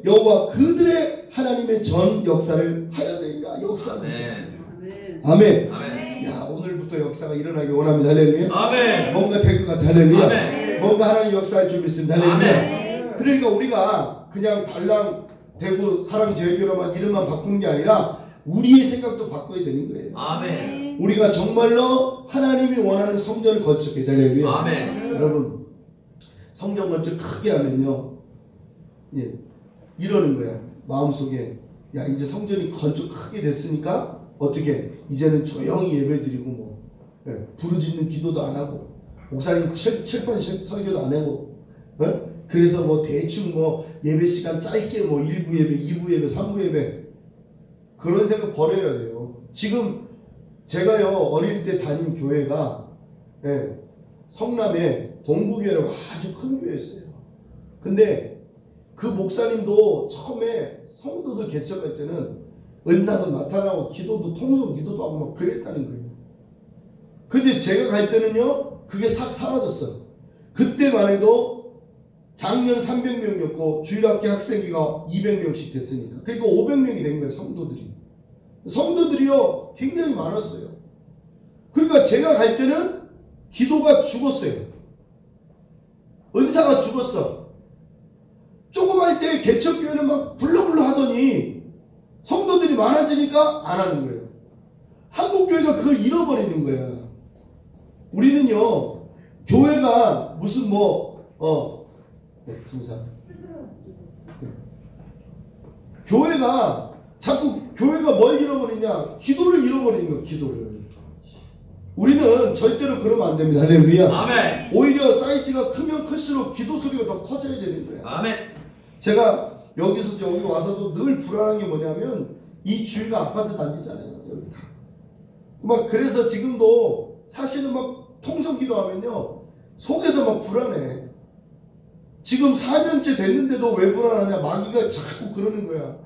여호와 그들의 하나님의 전 역사를 하여 되리라. 역사를 시키는. 아멘. 아멘. 야, 오늘부터 역사가 일어나기 원합니다. 할렐루야. 아멘. 뭔가 될 것 같아. 할렐루야. 아멘. 뭔가 하나님 역사할 줄 믿습니다. 할렐루야. 아멘. 그러니까 우리가 그냥 달랑 대구 사랑제일교로만 이름만 바꾸는 게 아니라 우리의 생각도 바꿔야 되는 거예요. 아멘. 우리가 정말로 하나님이 원하는 성전을 건축해야 돼. 할렐루야. 아멘. 여러분, 성전 건축 크게 하면요, 이러는 거야. 마음속에, 야, 이제 성전이 건축 크게 됐으니까 어떻게 이제는 조용히 예배드리고 부르짖는 기도도 안 하고 목사님 칠판 설교도 안 하고 그래서 대충 예배 시간 짧게 1부 예배, 2부 예배, 3부 예배 그런 생각 버려야 돼요. 지금 제가요 어릴 때 다닌 교회가 성남에 동부교회라고 아주 큰 교회였어요. 근데 그 목사님도 처음에 성도들 개척할 때는 은사도 나타나고 기도도 통성 기도도 하고 막 그랬다는 거예요. 근데 제가 갈 때는요 그게 싹 사라졌어. 그때만 해도 작년 300명이었고 주일학교 학생기가 200명씩 됐으니까 그러니까 500명이 된 거예요. 성도들이요 굉장히 많았어요. 그러니까 제가 갈 때는 기도가 죽었어요. 은사가 죽었어. 조금 할 때 개척교회는 막 불러불러 하더니 성도들이 많아지니까 안 하는 거예요. 한국교회가 그걸 잃어버리는 거야. 우리는요 교회가 무슨 교회가 자꾸 교회가 뭘 잃어버리냐? 기도를 잃어버리는 거야. 기도를. 우리는 절대로 그러면 안 됩니다. 할렐루야. 아멘. 오히려 사이즈가 크면 클수록 기도 소리가 더 커져야 되는 거야. 아멘. 제가 여기서 여기 와서도 늘 불안한 게 뭐냐면 이 주위가 아파트 단지잖아요. 여기 다. 막 그래서 지금도 사실은 막 통성 기도하면요 속에서 막 불안해. 지금 4년째 됐는데도 왜 불안하냐. 마귀가 자꾸 그러는 거야.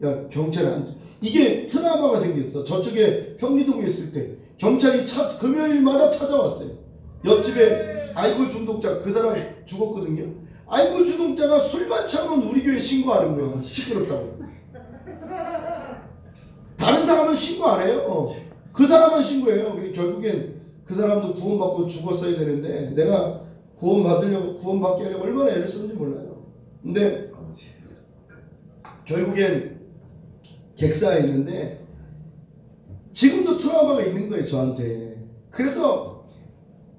야 경찰에 앉아. 이게 트라우마가 생겼어. 저쪽에 평리동에 있을 때 경찰이 금요일마다 찾아왔어요. 옆집에 알코올 중독자 그 사람 죽었거든요. 알코올 중독자가 술만 처음은 우리 교회 신고하는 거예요. 시끄럽다고. 다른 사람은 신고 안 해요. 그 사람은 신고해요. 결국엔 그 사람도 구원받고 죽었어야 되는데 내가 구원받게 하려고 얼마나 애를 썼는지 몰라요. 근데 결국엔 객사했는데 지금도 트라우마가 있는 거예요. 저한테. 그래서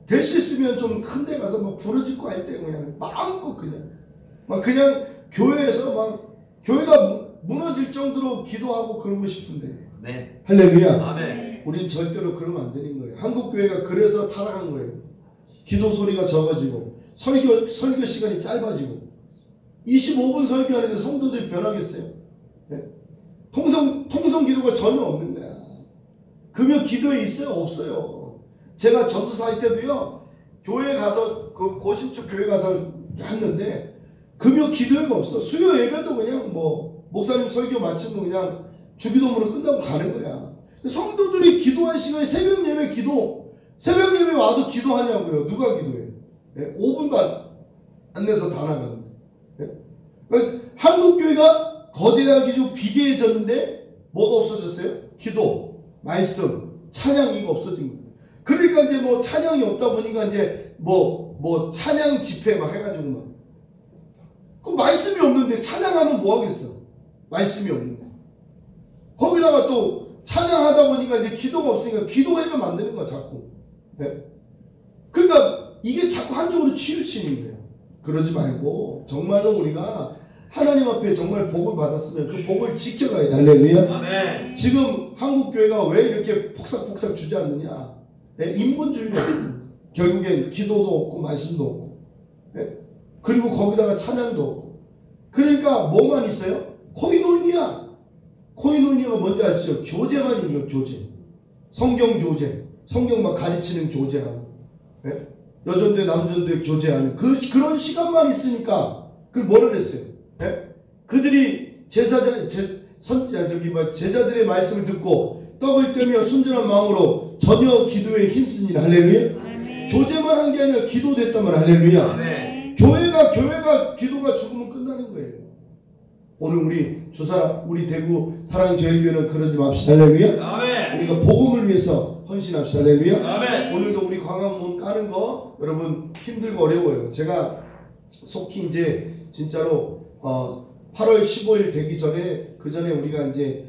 될 수 있으면 좀 큰 데 가서 막 부르짖고 할 때 그냥 마음껏 그냥 교회에서 막 교회가 무너질 정도로 기도하고 그러고 싶은데. 네. 할렐루야. 아멘. 우린 절대로 그러면 안 되는 거예요. 한국 교회가 그래서 타락한 거예요. 기도 소리가 적어지고 설교 시간이 짧아지고 25분 설교하는데 성도들이 변하겠어요? 네? 통성 기도가 전혀 없는 거야. 금요 기도에 있어요? 없어요. 제가 전도사 할 때도요 교회 가서 그 고심축 교회 가서 했는데 금요 기도회가 없어. 수요 예배도 그냥 뭐 목사님 설교 마치면 그냥 주기도문으로 끝나고 가는 거야. 성도들이 기도할 시간에 새벽 예배 와도 기도하냐고요. 누가 기도해? 네? 5분도 안 내서 다 나가는데. 네? 그러니까 한국교회가 거대하게 비대해졌는데 뭐가 없어졌어요? 기도, 말씀, 찬양 이거 없어진 거예요. 그러니까 이제 뭐 찬양이 없다 보니까 이제 뭐 찬양 집회 막 해가지고 막. 그 말씀이 없는데 찬양하면 뭐 하겠어? 말씀이 없는데. 거기다가 또 찬양하다 보니까 이제 기도가 없으니까 기도회를 만드는 거야 자꾸. 네? 그러니까 이게 자꾸 한쪽으로 치우치는 거예요. 그러지 말고 정말로 우리가 하나님 앞에 정말 복을 받았으면 그 복을 지켜가야 돼. 할렐루야. 아멘. 지금 한국 교회가 왜 이렇게 폭삭폭삭 주저앉느냐? 네? 인본주의가 결국엔 기도도 없고 말씀도 없고, 네? 그리고 거기다가 찬양도 없고. 그러니까 뭐만 있어요? 코이노니아. 코이노니아가 뭔지 아시죠? 교제만 있는 교제. 성경 교제. 성경 막 가르치는 교제하고. 네? 여전대 남전대 교제하는 그런 시간만 있으니까 그 뭐를 했어요? 네? 그들이 제자들의 말씀을 듣고 떡을 떼며 순전한 마음으로 전혀 기도에 힘쓰니라. 할렐루야. 교제만 한 게 아니라 기도됐단 말이야. 할렐루야. 아멘. 교회가 기도가 죽으면 끝나는 거예요. 오늘 우리 대구 사랑제일교회는 그러지 맙시다. 할렐루야. 아멘. 우리가 복음을 위해서 헌신합시다. 할렐루야. 아멘. 오늘도 우리 광화문 까는 거 여러분 힘들고 어려워요. 제가 속히 이제 진짜로 8월 15일 되기 전에 그 전에 우리가 이제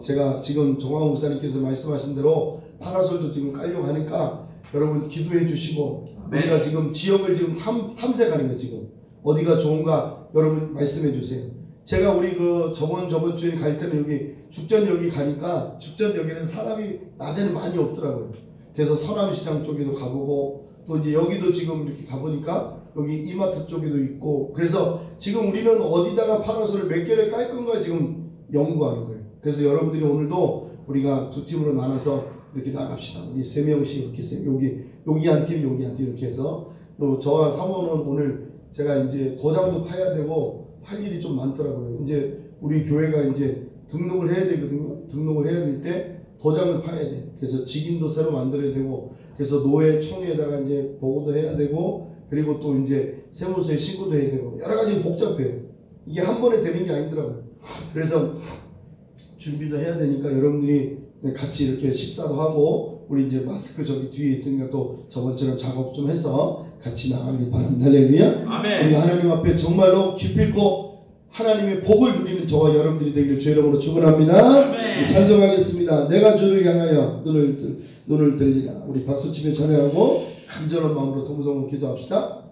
제가 지금 정광훈 목사님께서 말씀하신 대로 파라솔도 지금 깔려고 하니까 여러분 기도해 주시고 네. 우리가 지금 지역을 지금 탐색하는 거예요. 지금 어디가 좋은가 여러분 말씀해 주세요. 제가 우리 저번 주에 갈 때는 여기 죽전역이 가니까 죽전역에는 사람이 낮에는 많이 없더라고요. 그래서 서남시장 쪽에도 가보고 또 이제 여기도 지금 이렇게 가보니까 여기 이마트 쪽에도 있고 그래서 지금 우리는 어디다가 파라솔을 몇 개를 깔 건가 지금 연구하는 거예요. 그래서 여러분들이 오늘도 우리가 두 팀으로 나눠서 이렇게 나갑시다. 우리 3명씩 이렇게 여기 한 팀 여기 한 팀 이렇게 해서 또 저와 사모는 오늘 제가 이제 도장도 파야 되고 할 일이 좀 많더라고요. 이제 우리 교회가 이제 등록을 해야 되거든요. 등록을 해야 될 때 도장을 파야 돼. 그래서 직인도 새로 만들어야 되고 그래서 노회총회에다가 이제 보고도 해야 되고 그리고 또 이제 세무서에 신고도 해야 되고 여러 가지 복잡해요. 이게 한 번에 되는 게 아니더라고요. 그래서 준비도 해야 되니까 여러분들이 같이 이렇게 식사도 하고 우리 이제 마스크 저기 뒤에 있으니까 또 저번처럼 작업 좀 해서 같이 나가길 바랍니다. 할렐루야. 아멘. 우리가 하나님 앞에 정말로 기필코 하나님의 복을 누리는 저와 여러분들이 되기를 주의 이름으로 축원합니다. 아멘. 찬송하겠습니다. 내가 주를 향하여 눈을 들리라. 우리 박수치며 찬양하고 간절한 마음으로 동성으로 기도합시다.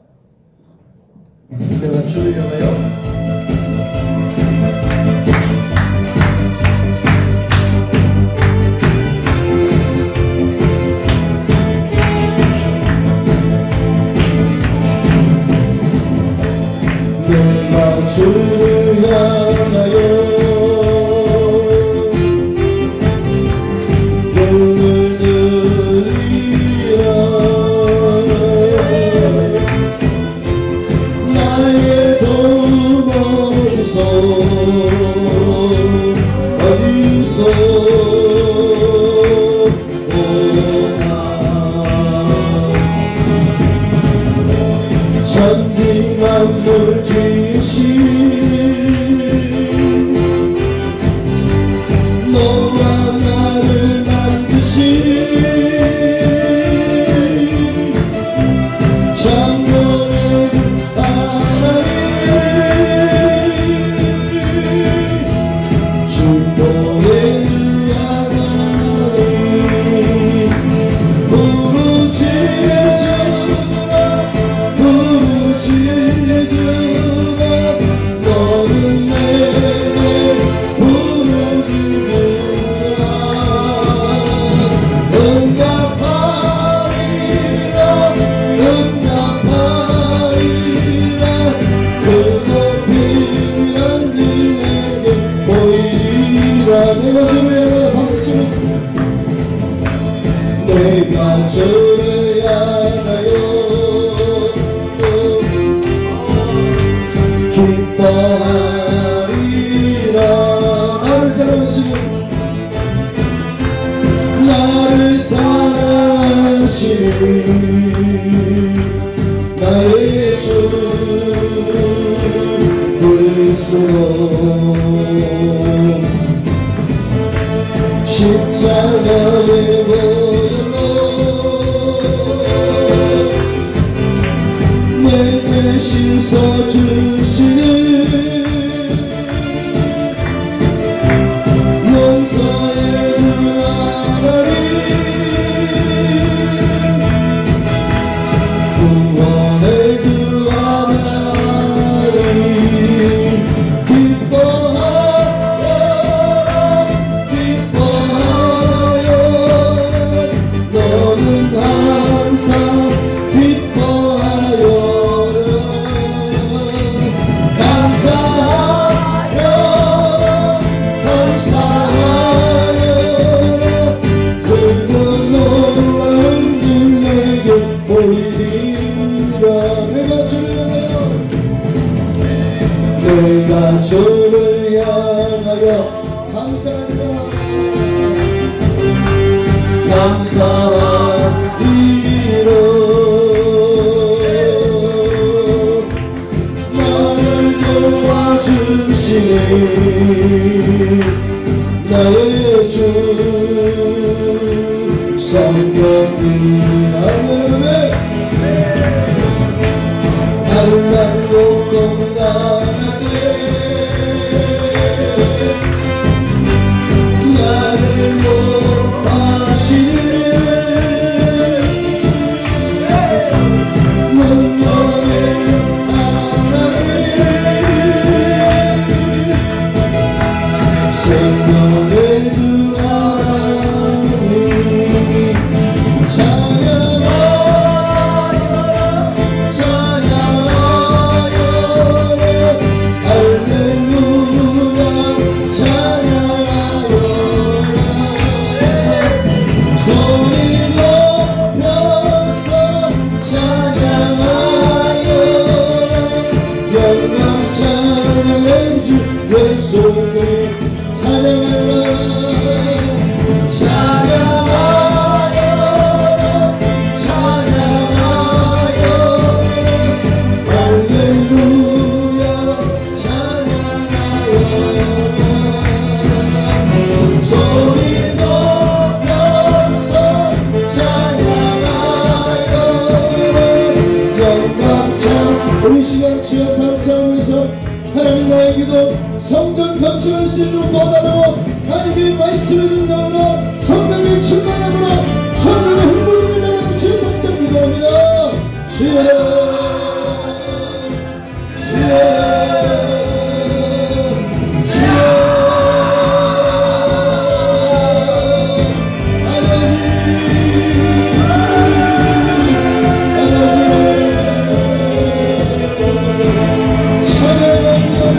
내가 주를 향하여 주를 향하여 눈을 들이라 나의 도움 어디서 오나 천지 만물 지으신 너와 나를 만드신 창조의 하나님 축복의 주 하나님 부르짖으라 너는 내게 부르짖으라 응답하리라 그 높이란 네게 보이리라 내가 주를 향하여 박수치면서 내가 주를 향하여 기뻐하리라 나를 사랑하시는 나의 주 그리스도 십자가의 보혈로 내게 씻어주시는 용서의 주 하나님 구원의 주 하나님 기뻐하여 너는 항상 기뻐하여라 감사하여라 그리고 놀라운 길 내게 보이리라 내가 주를 향하여 감사하리라 나를 도와주시니 나의 주 성경이 하늘에 달랑 공동당하게 나를 모하시니 능력의 하나님 생명의 주 하나님 우리 시간 주여 삼창에서 하나님 나의 기도 성전 건축할 수 있도록 도와달라고 나에게 말씀을 준다오라 성령의 충만함으로 성령의 흥분을 달라고 주여 삼창 기도합니다. 주여 찬양합니다.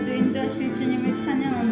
우리에게도 인도하실 주님을 찬양합니다.